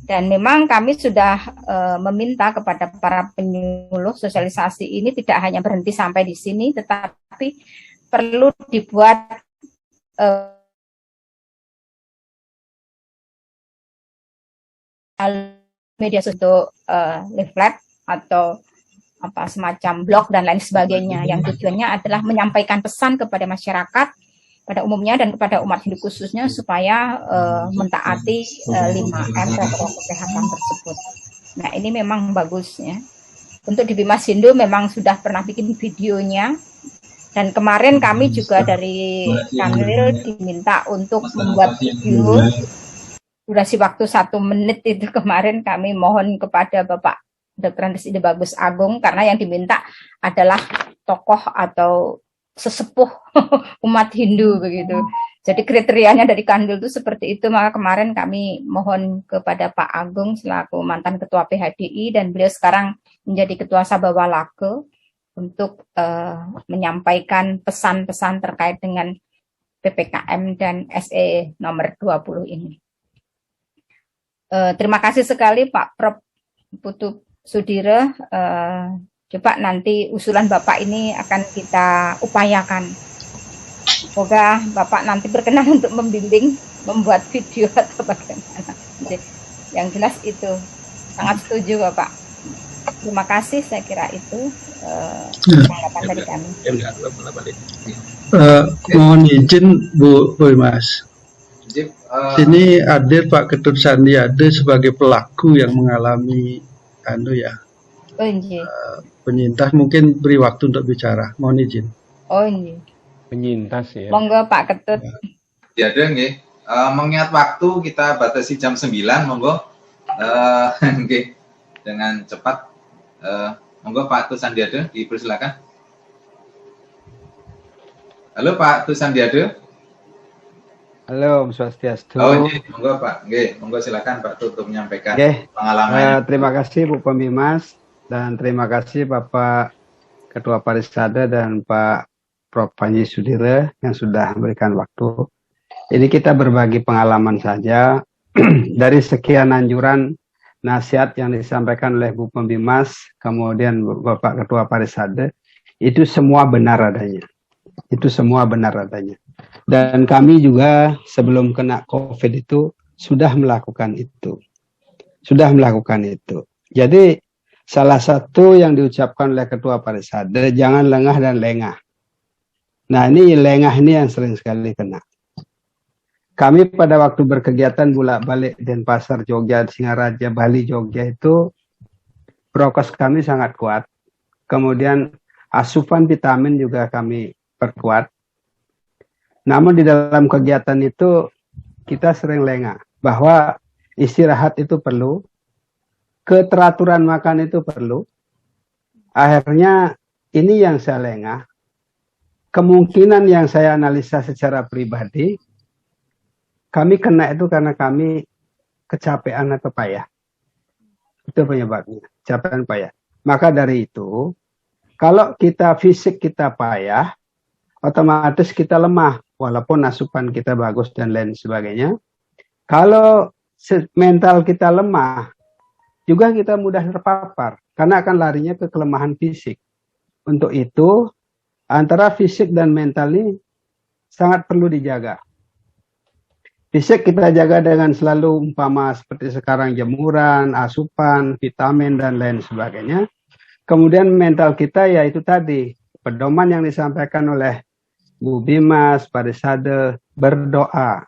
dan memang kami sudah meminta kepada para penyuluh sosialisasi ini tidak hanya berhenti sampai di sini, tetapi perlu dibuat media sosial, leaflet atau semacam blog dan lain sebagainya, yang tujuannya adalah menyampaikan pesan kepada masyarakat pada umumnya dan kepada umat Hindu khususnya supaya mentaati 5M protokol kesehatan tersebut. Nah, ini memang bagus ya. Untuk di Bimas Hindu memang sudah pernah bikin videonya, dan kemarin kami juga dari Kanwil diminta untuk membuat video durasi waktu 1 menit itu. Kemarin kami mohon kepada Bapak Dr. Andes Ide Bagus Agung, karena yang diminta adalah tokoh atau sesepuh umat Hindu begitu. Jadi kriterianya dari Kandul itu seperti itu, maka kemarin kami mohon kepada Pak Agung selaku mantan Ketua PHDI dan beliau sekarang menjadi Ketua Sabha Walake untuk menyampaikan pesan-pesan terkait dengan PPKM dan SE nomor 20 ini. Terima kasih sekali Pak Prof. Putu Sudire. Coba nanti usulan Bapak ini akan kita upayakan. Semoga Bapak nanti berkenan untuk membimbing, membuat video atau bagaimana. Yang jelas itu, sangat setuju Bapak. Terima kasih, saya kira itu tanggapan dari kami. Mohon izin Bu Mas. Ini hadir Pak Ketut Sandiade sebagai pelaku yang mengalami penyintas, mungkin beri waktu untuk bicara. Mohon izin. Oh ini. Penyintas ya. Monggo Pak Ketut. Ya ada nggih. Mengingat waktu kita batasi jam 9, monggo. Nggih. Dengan cepat. Monggo Pak Tu Sandiade, dipersilakan. Halo Pak Tu Sandiade. Halo, Om Swastiastu. Oh, iya. Monggo Pak. Nggih, monggo silakan Pak Tu untuk menyampaikan pengalaman. Terima kasih Bu Pembimas dan terima kasih Bapak Ketua Parisade dan Pak Prof. Panji Sudire yang sudah memberikan waktu. Ini kita berbagi pengalaman saja dari sekian anjuran nasihat yang disampaikan oleh Bu Pembimas, kemudian Bapak Ketua Parisade, itu semua benar adanya. Itu semua benar adanya. Dan kami juga sebelum kena COVID itu sudah melakukan itu. Sudah melakukan itu. Jadi salah satu yang diucapkan oleh Ketua Parisade, jangan lengah dan lengah. Nah ini lengah ini yang sering sekali kena. Kami pada waktu berkegiatan bolak-balik Denpasar, Jogja, Singaraja, Bali, Jogja itu prokes kami sangat kuat. Kemudian asupan vitamin juga kami perkuat. Namun di dalam kegiatan itu kita sering lengah bahwa istirahat itu perlu, keteraturan makan itu perlu. Akhirnya ini yang saya lengah. Kemungkinan yang saya analisa secara pribadi, kami kena itu karena kami kecapean atau payah. Itu penyebabnya, kecapean payah. Maka dari itu, kalau kita fisik kita payah, otomatis kita lemah, walaupun asupan kita bagus dan lain sebagainya. Kalau mental kita lemah, juga kita mudah terpapar, karena akan larinya ke kelemahan fisik. Untuk itu, antara fisik dan mental ini sangat perlu dijaga. Fisik kita jaga dengan selalu umpama seperti sekarang jemuran, asupan, vitamin, dan lain sebagainya. Kemudian mental kita ya itu tadi, pedoman yang disampaikan oleh Bu Bimas, Parisade, berdoa.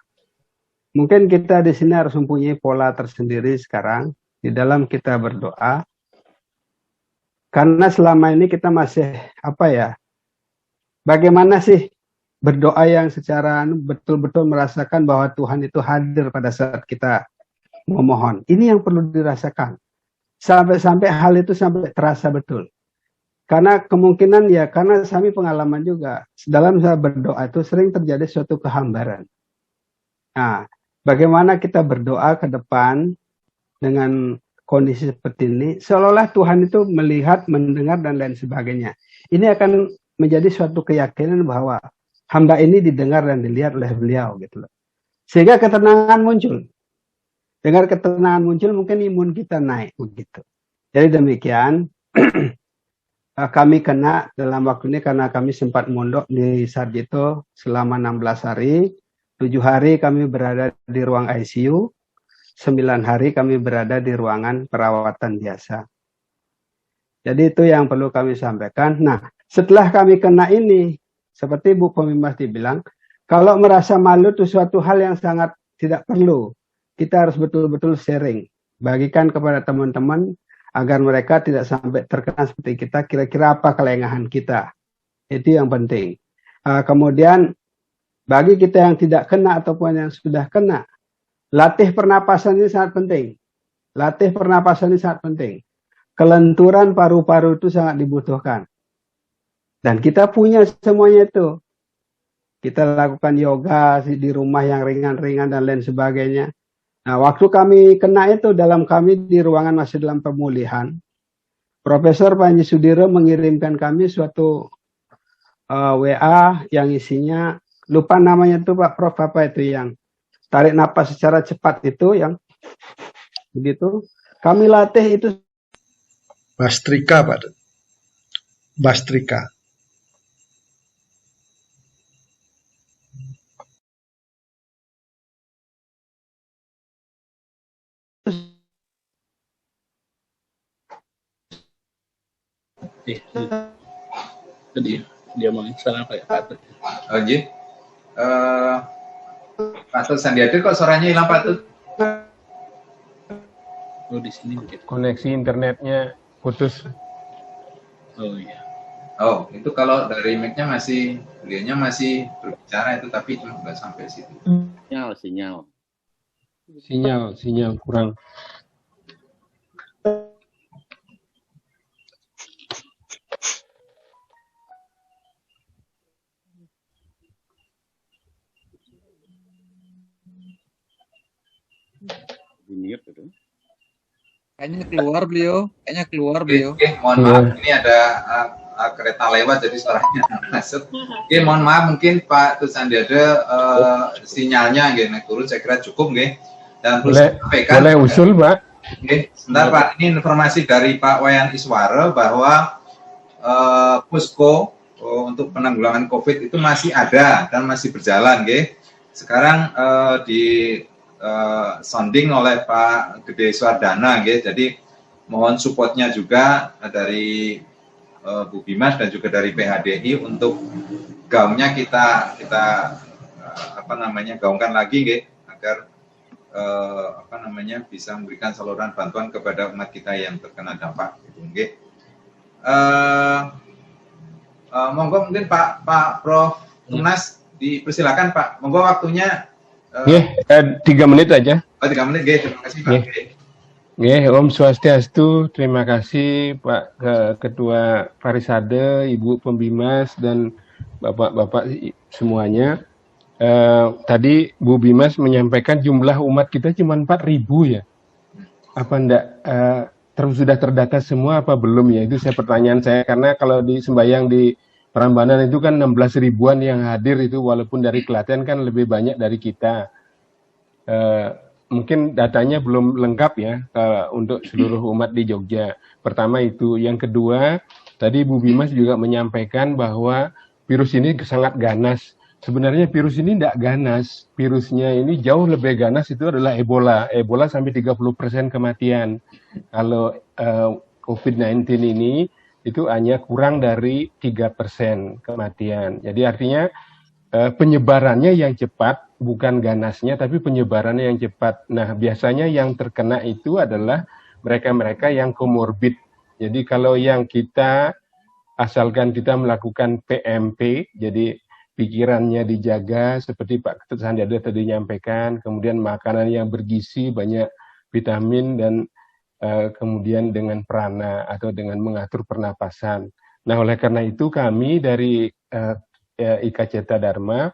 Mungkin kita di sini harus mempunyai pola tersendiri sekarang di dalam kita berdoa. Karena selama ini kita masih bagaimana sih berdoa yang secara betul-betul merasakan bahwa Tuhan itu hadir pada saat kita memohon. Ini yang perlu dirasakan. Sampai hal itu sampai terasa betul. Karena kemungkinan ya, karena kami pengalaman juga, dalam saya berdoa itu sering terjadi suatu kehambaran. Nah, bagaimana kita berdoa ke depan dengan kondisi seperti ini, seolah-olah Tuhan itu melihat, mendengar, dan lain sebagainya. Ini akan menjadi suatu keyakinan bahwa hamba ini didengar dan dilihat oleh beliau, gitu loh. Sehingga ketenangan muncul. Dengan ketenangan muncul, mungkin imun kita naik, begitu. Jadi demikian, kami kena dalam waktu ini karena kami sempat mondok di Sarjito selama 16 hari. 7 hari kami berada di ruang ICU. 9 hari kami berada di ruangan perawatan biasa. Jadi itu yang perlu kami sampaikan. Nah, setelah kami kena ini, seperti Bu Pemimas dibilang, kalau merasa malu itu suatu hal yang sangat tidak perlu. Kita harus betul-betul sharing. Bagikan kepada teman-teman, agar mereka tidak sampai terkena seperti kita, kira-kira apa kelengahan kita. Itu yang penting. Kemudian, bagi kita yang tidak kena ataupun yang sudah kena, latih pernapasan ini sangat penting. Latih pernapasan ini sangat penting. kelenturan paru-paru itu sangat dibutuhkan. Dan kita punya semuanya itu. Kita lakukan yoga di rumah yang ringan-ringan dan lain sebagainya. Nah, waktu kami kena itu kami di ruangan masih dalam pemulihan. Profesor Panji Sudiro mengirimkan kami suatu WA yang isinya, lupa namanya itu Pak Prof, apa itu yang tarik napas secara cepat itu, yang begitu. Kami latih itu. Bastrika, Pak. Bastrika. Dia mau salah kayak Patut. Oh iya. Patut Sandiaga kok suaranya hilang Patut? Oh di sini mungkin. Koneksi internetnya putus. Oh iya. Oh, itu kalau dari mic-nya beliaunya masih berbicara itu, tapi cuma nggak sampai situ. Sinyal kurang. Kayaknya keluar beliau. Oke, mohon maaf, ini ada kereta lewat jadi suaranya masuk. Oke, mohon maaf, mungkin Pak Sandiaga sinyalnya naik turun saya kira cukup nggih. Dan terus sampaikan. Boleh usul, Pak. Oke, sebentar Pak, ini informasi dari Pak Wayan Iswara bahwa posko untuk penanggulangan COVID itu masih ada dan masih berjalan, nggih. Sekarang di sounding oleh Pak Gede Swardana, nggih. Jadi mohon supportnya juga dari Bu Bimas dan juga dari PHDI untuk gaungnya kita gaungkan lagi, nggih, agar bisa memberikan saluran bantuan kepada umat kita yang terkena dampak, gitu, nggih. Monggo mungkin Pak Prof Tunas dipersilakan Pak. Monggo waktunya. 3 menit aja. Oh, 3 menit, nggih. Terima kasih Pak. Nggih, Om Swastiastu. Terima kasih Pak Ketua Parisade, Ibu Pembimas dan Bapak-bapak semuanya. Tadi Bu Bimas menyampaikan jumlah umat kita cuma 4.000 ya. Apa enggak sudah terdata semua apa belum ya? Itu pertanyaan saya, karena kalau di sembahyang di Prambanan itu kan 16 ribuan yang hadir itu, walaupun dari Klaten kan lebih banyak dari kita. Mungkin datanya belum lengkap ya untuk seluruh umat di Jogja. Pertama itu. Yang kedua, tadi Bu Bimas juga menyampaikan bahwa virus ini sangat ganas. Sebenarnya virus ini tidak ganas. Virusnya ini jauh lebih ganas, itu adalah Ebola. Ebola sampai 30% kematian. Kalau COVID-19 ini itu hanya kurang dari 3% kematian. Jadi artinya penyebarannya yang cepat, bukan ganasnya, tapi penyebarannya yang cepat. Nah, biasanya yang terkena itu adalah mereka-mereka yang komorbid. Jadi kalau yang kita, asalkan kita melakukan PMP, jadi pikirannya dijaga, seperti Pak Ketut Sandiaga tadi nyampaikan, kemudian makanan yang bergizi, banyak vitamin, dan kemudian dengan prana atau dengan mengatur pernapasan. Nah, oleh karena itu kami dari IKA Ceta Dharma,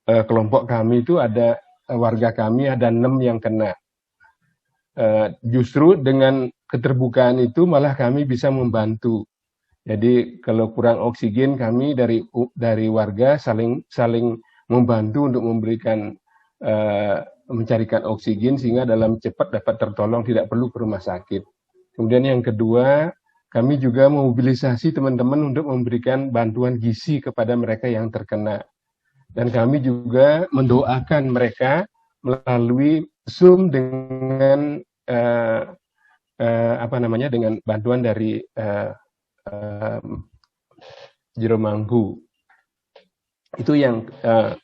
kelompok kami itu ada warga kami ada 6 yang kena. Justru dengan keterbukaan itu malah kami bisa membantu. Jadi kalau kurang oksigen, kami dari warga saling membantu untuk memberikan mencarikan oksigen sehingga dalam cepat dapat tertolong, tidak perlu ke rumah sakit. Kemudian yang kedua, kami juga memobilisasi teman-teman untuk memberikan bantuan gizi kepada mereka yang terkena. Dan kami juga mendoakan mereka melalui Zoom dengan dengan bantuan dari Jero Mangku. Itu yang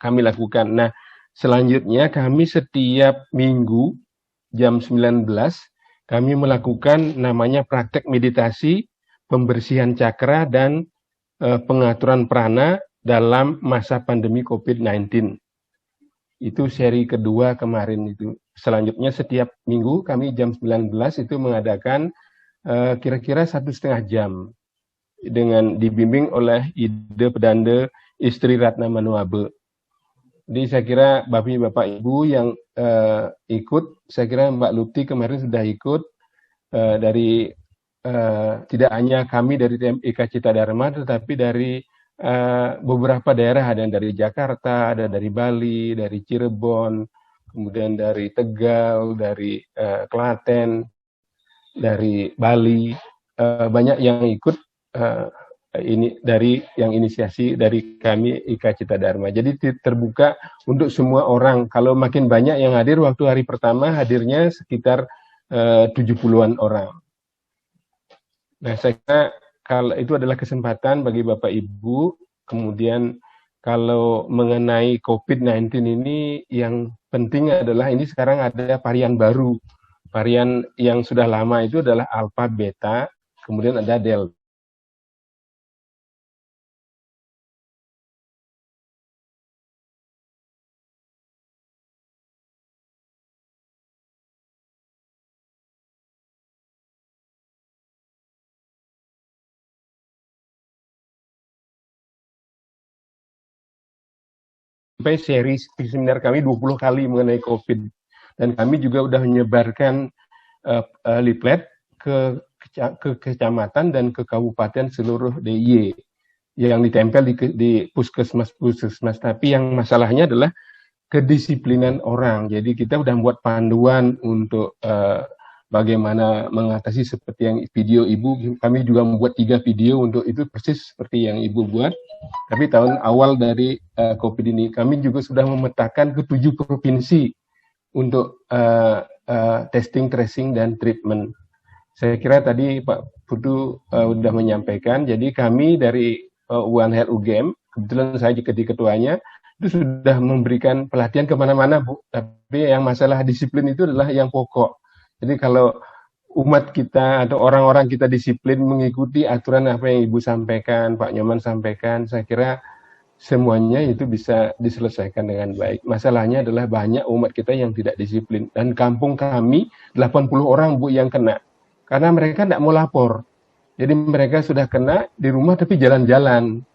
kami lakukan. Nah, selanjutnya kami setiap minggu jam 19 kami melakukan namanya praktek meditasi, pembersihan cakra, dan pengaturan prana dalam masa pandemi COVID-19. Itu seri kedua kemarin itu. Selanjutnya setiap minggu kami jam 19 itu mengadakan kira-kira 1,5 jam dengan dibimbing oleh Ide Pedanda Istri Ratna Manuabe. Jadi saya kira Bapak Ibu yang ikut, saya kira Mbak Lupti kemarin sudah ikut dari tidak hanya kami dari TMIK Cita Dharma, tetapi dari beberapa daerah, ada yang dari Jakarta, ada dari Bali, dari Cirebon, kemudian dari Tegal, dari Klaten, dari Bali, banyak yang ikut ini dari yang inisiasi dari kami IKA Cita Dharma. Jadi terbuka untuk semua orang. Kalau makin banyak yang hadir, waktu hari pertama hadirnya sekitar 70-an orang. Nah, saya kira kalau itu adalah kesempatan bagi Bapak Ibu. Kemudian kalau mengenai COVID-19 ini, yang penting adalah ini sekarang ada varian baru. Varian yang sudah lama itu adalah Alpha, Beta, kemudian ada Delta. Sampai seri seminar kami 20 kali mengenai COVID. Dan kami juga sudah menyebarkan leaflet ke kecamatan dan ke kabupaten seluruh DIY yang ditempel di puskesmas. Tapi yang masalahnya adalah kedisiplinan orang. Jadi kita sudah membuat panduan untuk bagaimana mengatasi seperti yang video Ibu. Kami juga membuat 3 video untuk itu persis seperti yang Ibu buat. Tapi tahun awal dari COVID ini kami juga sudah memetakan ke 7 provinsi untuk testing, tracing, dan treatment. Saya kira tadi Pak Putu sudah menyampaikan, jadi kami dari One Health UGM, kebetulan saya jadi ketuanya, itu sudah memberikan pelatihan kemana-mana, Bu. Tapi yang masalah disiplin itu adalah yang pokok. Jadi kalau umat kita atau orang-orang kita disiplin mengikuti aturan apa yang Ibu sampaikan, Pak Nyoman sampaikan, saya kira semuanya itu bisa diselesaikan dengan baik. Masalahnya adalah banyak umat kita yang tidak disiplin. Dan kampung kami 80 orang, Bu, yang kena. Karena mereka tidak mau lapor. Jadi mereka sudah kena di rumah tapi jalan-jalan.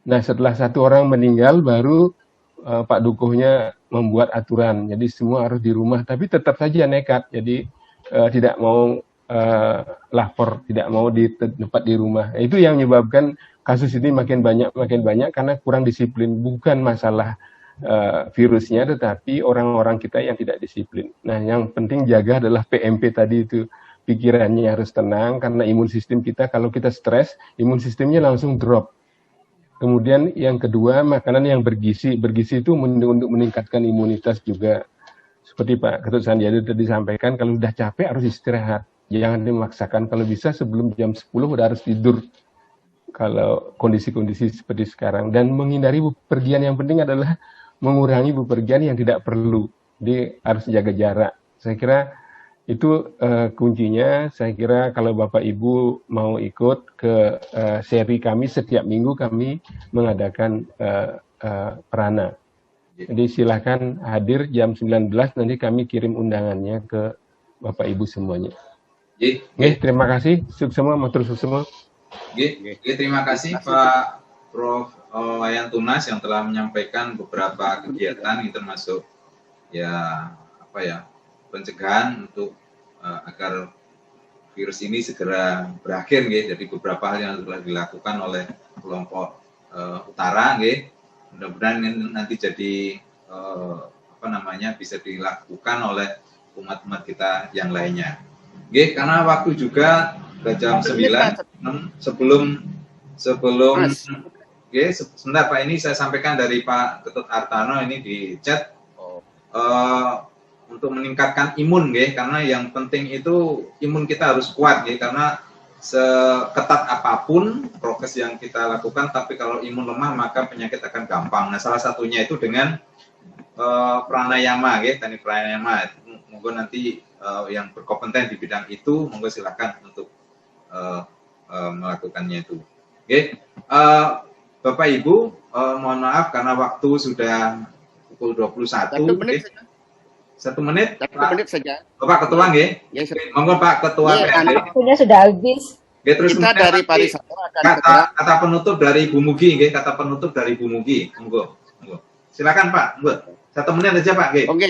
Nah, setelah 1 orang meninggal baru Pak Dukuhnya membuat aturan. Jadi semua harus di rumah, tapi tetap saja nekat. Jadi tidak mau lapor, tidak mau di tempat di rumah. Itu yang menyebabkan kasus ini makin banyak karena kurang disiplin. Bukan masalah virusnya, tetapi orang-orang kita yang tidak disiplin. Nah, yang penting jaga adalah PMP tadi itu. Pikirannya harus tenang, karena imun sistem kita, kalau kita stres, imun sistemnya langsung drop. Kemudian yang kedua, makanan yang bergizi. Bergizi itu untuk meningkatkan imunitas juga. Seperti Pak Ketut Sandiaga tadi sampaikan, kalau udah capek harus istirahat. Jangan dimaksakan, kalau bisa sebelum jam 10 udah harus tidur. Kalau kondisi-kondisi seperti sekarang. Dan menghindari bepergian, yang penting adalah mengurangi bepergian yang tidak perlu. Jadi harus jaga jarak. Saya kira itu kuncinya. Saya kira kalau Bapak Ibu mau ikut ke seri kami, setiap minggu kami mengadakan perana. Jadi silakan hadir jam 19, nanti kami kirim undangannya ke Bapak Ibu semuanya. Terima kasih. Sukses semua, matur semua. Terima kasih Pak Prof. Wayan Tunas yang telah menyampaikan beberapa kegiatan, termasuk pencegahan untuk agar virus ini segera berakhir, jadi beberapa hal yang telah dilakukan oleh kelompok utara, mudah-mudahan nanti jadi bisa dilakukan oleh umat-umat kita yang lainnya. Karena waktu juga sudah jam 9, sebelum sebentar Pak, ini saya sampaikan dari Pak Ketut Artano ini di chat. Untuk meningkatkan imun, karena yang penting itu imun kita harus kuat, karena seketat apapun prokes yang kita lakukan, tapi kalau imun lemah maka penyakit akan gampang. Nah, salah satunya itu dengan pranayama, teknik pranayama. Monggo nanti yang berkompeten di bidang itu, monggo silakan untuk melakukannya itu. Bapak Ibu, mohon maaf karena waktu sudah pukul 21. 1 menit. 1 menit saja. Bapak Ketua nggih. Ya, Monggo Pak Ketua PRD. Waktunya sudah habis. Terus kita dari pariwisata akan kata penutup dari Bu Mugi nggih, kata penutup dari Bu Mugi. Monggo. Silakan Pak. Monggo. 1 menit aja Pak nggih. Oke.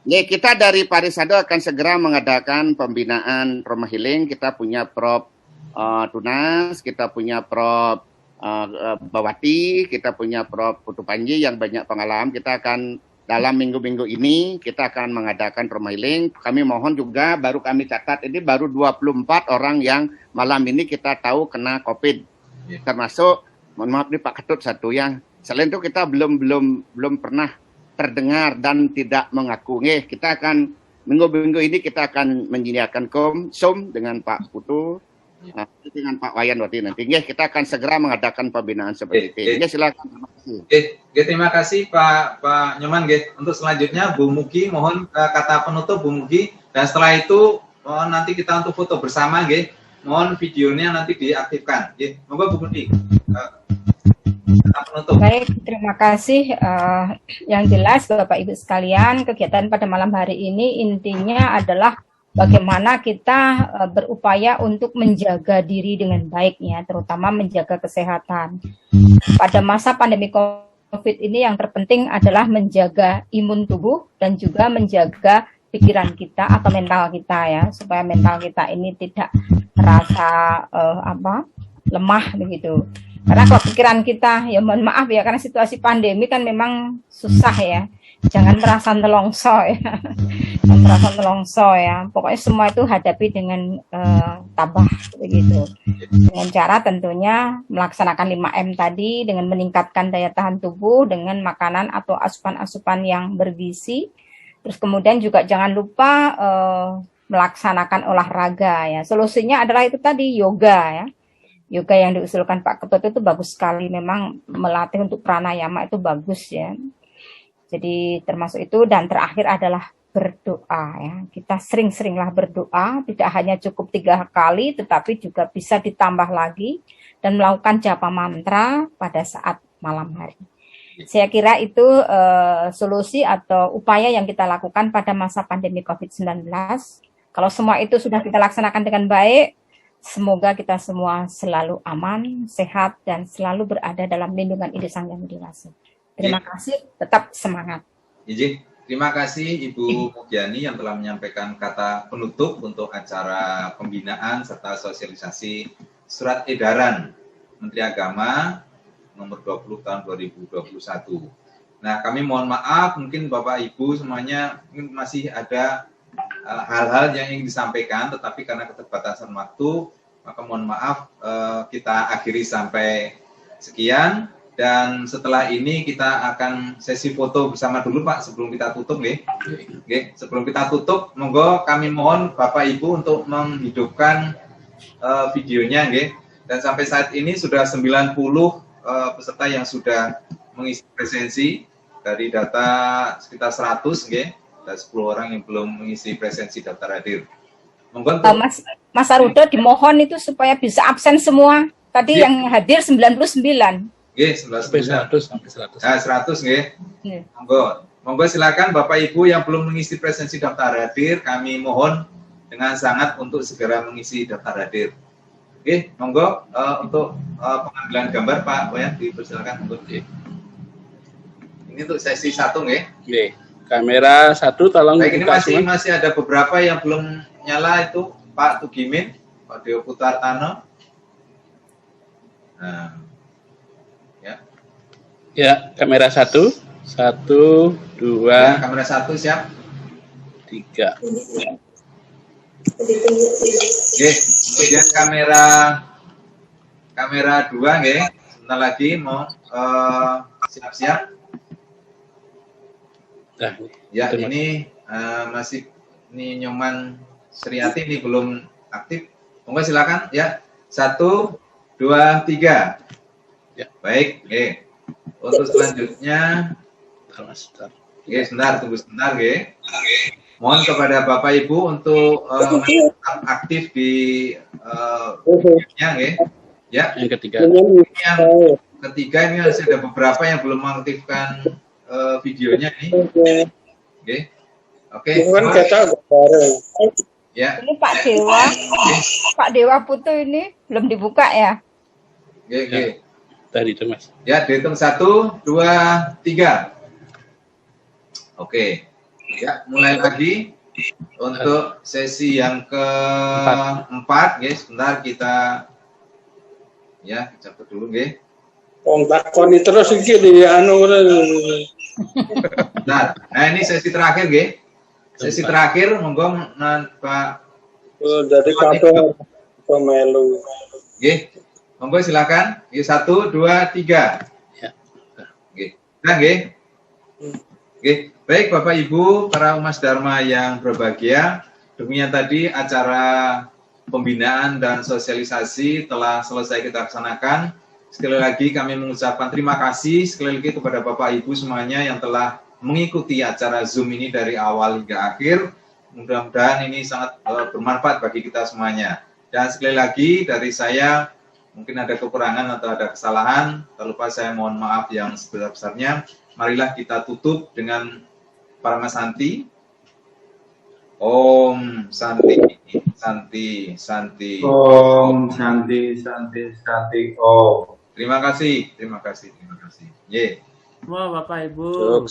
Ya, kita dari pariwisata akan segera mengadakan pembinaan rumah healing. Kita punya Prof Tunas, kita punya Prof Bawati, kita punya Prof Putu Panji yang banyak pengalaman. Kita akan dalam minggu-minggu ini kita akan mengadakan rumah healing. Kami mohon juga, baru kami catat ini baru 24 orang yang malam ini kita tahu kena COVID. Termasuk, mohon maaf nih Pak Ketut satu yang selain itu kita belum pernah terdengar dan tidak mengaku. Kita akan minggu-minggu ini kita akan menyediakan Zoom dengan Pak Putu, dengan Pak Wayan waktu nanti. Kita akan segera mengadakan pembinaan seperti itu. Silakan. Terima kasih. Terima kasih Pak Nyoman. Untuk selanjutnya Bu Mugi, mohon kata penutup Bu Mugi. Dan setelah itu mohon nanti kita untuk foto bersama. Mohon videonya nanti diaktifkan. Monggo Bu Mugi. Baik, terima kasih. Yang jelas Bapak Ibu sekalian, kegiatan pada malam hari ini intinya adalah bagaimana kita berupaya untuk menjaga diri dengan baik ya, terutama menjaga kesehatan. Pada masa pandemi COVID ini yang terpenting adalah menjaga imun tubuh dan juga menjaga pikiran kita atau mental kita ya, supaya mental kita ini tidak terasa lemah begitu. Karena kalau pikiran kita, ya mohon maaf ya, karena situasi pandemi kan memang susah ya. Jangan merasa nelongso ya. Jangan merasa nelongso ya. Pokoknya semua itu hadapi dengan tabah begitu. Dengan cara tentunya melaksanakan 5M tadi, dengan meningkatkan daya tahan tubuh, dengan makanan atau asupan-asupan yang bergizi. Terus kemudian juga jangan lupa melaksanakan olahraga ya. Solusinya adalah itu tadi, yoga ya. Yoga yang diusulkan Pak Ketut itu bagus sekali, memang melatih untuk pranayama itu bagus ya. Jadi termasuk itu, dan terakhir adalah berdoa ya. Kita sering-seringlah berdoa, tidak hanya cukup 3 kali, tetapi juga bisa ditambah lagi dan melakukan japa mantra pada saat malam hari. Saya kira itu solusi atau upaya yang kita lakukan pada masa pandemi COVID-19. Kalau semua itu sudah kita laksanakan dengan baik, semoga kita semua selalu aman, sehat, dan selalu berada dalam lindungan Ibu Sang Yang Widi Wasi. Terima kasih, tetap semangat. Terima kasih Ibu Mugiani yang telah menyampaikan kata penutup untuk acara pembinaan serta sosialisasi surat edaran Menteri Agama nomor 20 tahun 2021. Nah, kami mohon maaf, mungkin Bapak Ibu semuanya masih ada hal-hal yang ingin disampaikan, tetapi karena keterbatasan waktu, maka mohon maaf kita akhiri sampai sekian. Dan setelah ini kita akan sesi foto bersama dulu Pak, sebelum kita tutup sebelum kita tutup, monggo kami mohon Bapak Ibu untuk menghidupkan videonya Dan sampai saat ini sudah 90 peserta yang sudah mengisi presensi, dari data sekitar 100 dan 10 orang yang belum mengisi presensi daftar hadir. Monggo Mas Arudo dimohon itu supaya bisa absen semua. Tadi yang hadir 99. 100. Nah, 100 Monggo silakan Bapak Ibu yang belum mengisi presensi daftar hadir, kami mohon dengan sangat untuk segera mengisi daftar hadir. Monggo untuk pengambilan gambar Pak Wayan dipersilakan monggo. Ini untuk sesi 1 Kamera 1 tolong. Baik, ini masih ada beberapa yang belum nyala itu Pak Tugimin, Pak Deo Putartano. Nah. Ya, kamera 1, 1, 2, kamera 1 siap. 3. Kemudian kamera 2 sebentar lagi mau siap-siap. Nah, ya ini masih ini Nyoman Sriati ini belum aktif. Monggo silakan ya. 1, 2, 3. Ya. Baik, untuk selanjutnya, sebentar, tunggu sebentar, Mohon kepada Bapak Ibu untuk aktif di ya. Yang ketiga. Yang ketiga ini masih ada beberapa yang belum mengaktifkan videonya nih. Oke. Kan kita bareng. Ya. Ini Pak Dewa Putu ini belum dibuka ya? Oke. Tadi itu Mas. Ya, dihitung 1, 2, 3. Oke. Ya, mulai lagi untuk sesi yang keempat, guys. Sebentar kita ya catat dulu, guys. Wong takoni terus iki di anu. Nah, ini sesi terakhir, guys. Sesi terakhir, monggo Pak. Dari kabeh pemelu. Oke. Monggo silakan. 1, 2, 3. Ya. Oke. Nah, oke. Oke. Baik Bapak Ibu, para umat Dharma yang berbahagia, demikian tadi acara pembinaan dan sosialisasi telah selesai kita laksanakan. Sekali lagi kami mengucapkan terima kasih sekali lagi kepada Bapak Ibu semuanya yang telah mengikuti acara Zoom ini dari awal hingga akhir. Mudah-mudahan ini sangat bermanfaat bagi kita semuanya. Dan sekali lagi dari saya, mungkin ada kekurangan atau ada kesalahan, tak lupa saya mohon maaf yang sebesar-besarnya. Marilah kita tutup dengan Parama Santi. Om Santi, Santi, Santi. Om Santi, Santi, Santi. Om. Terima kasih, terima kasih, terima kasih. Ye. Semua Bapak Ibu.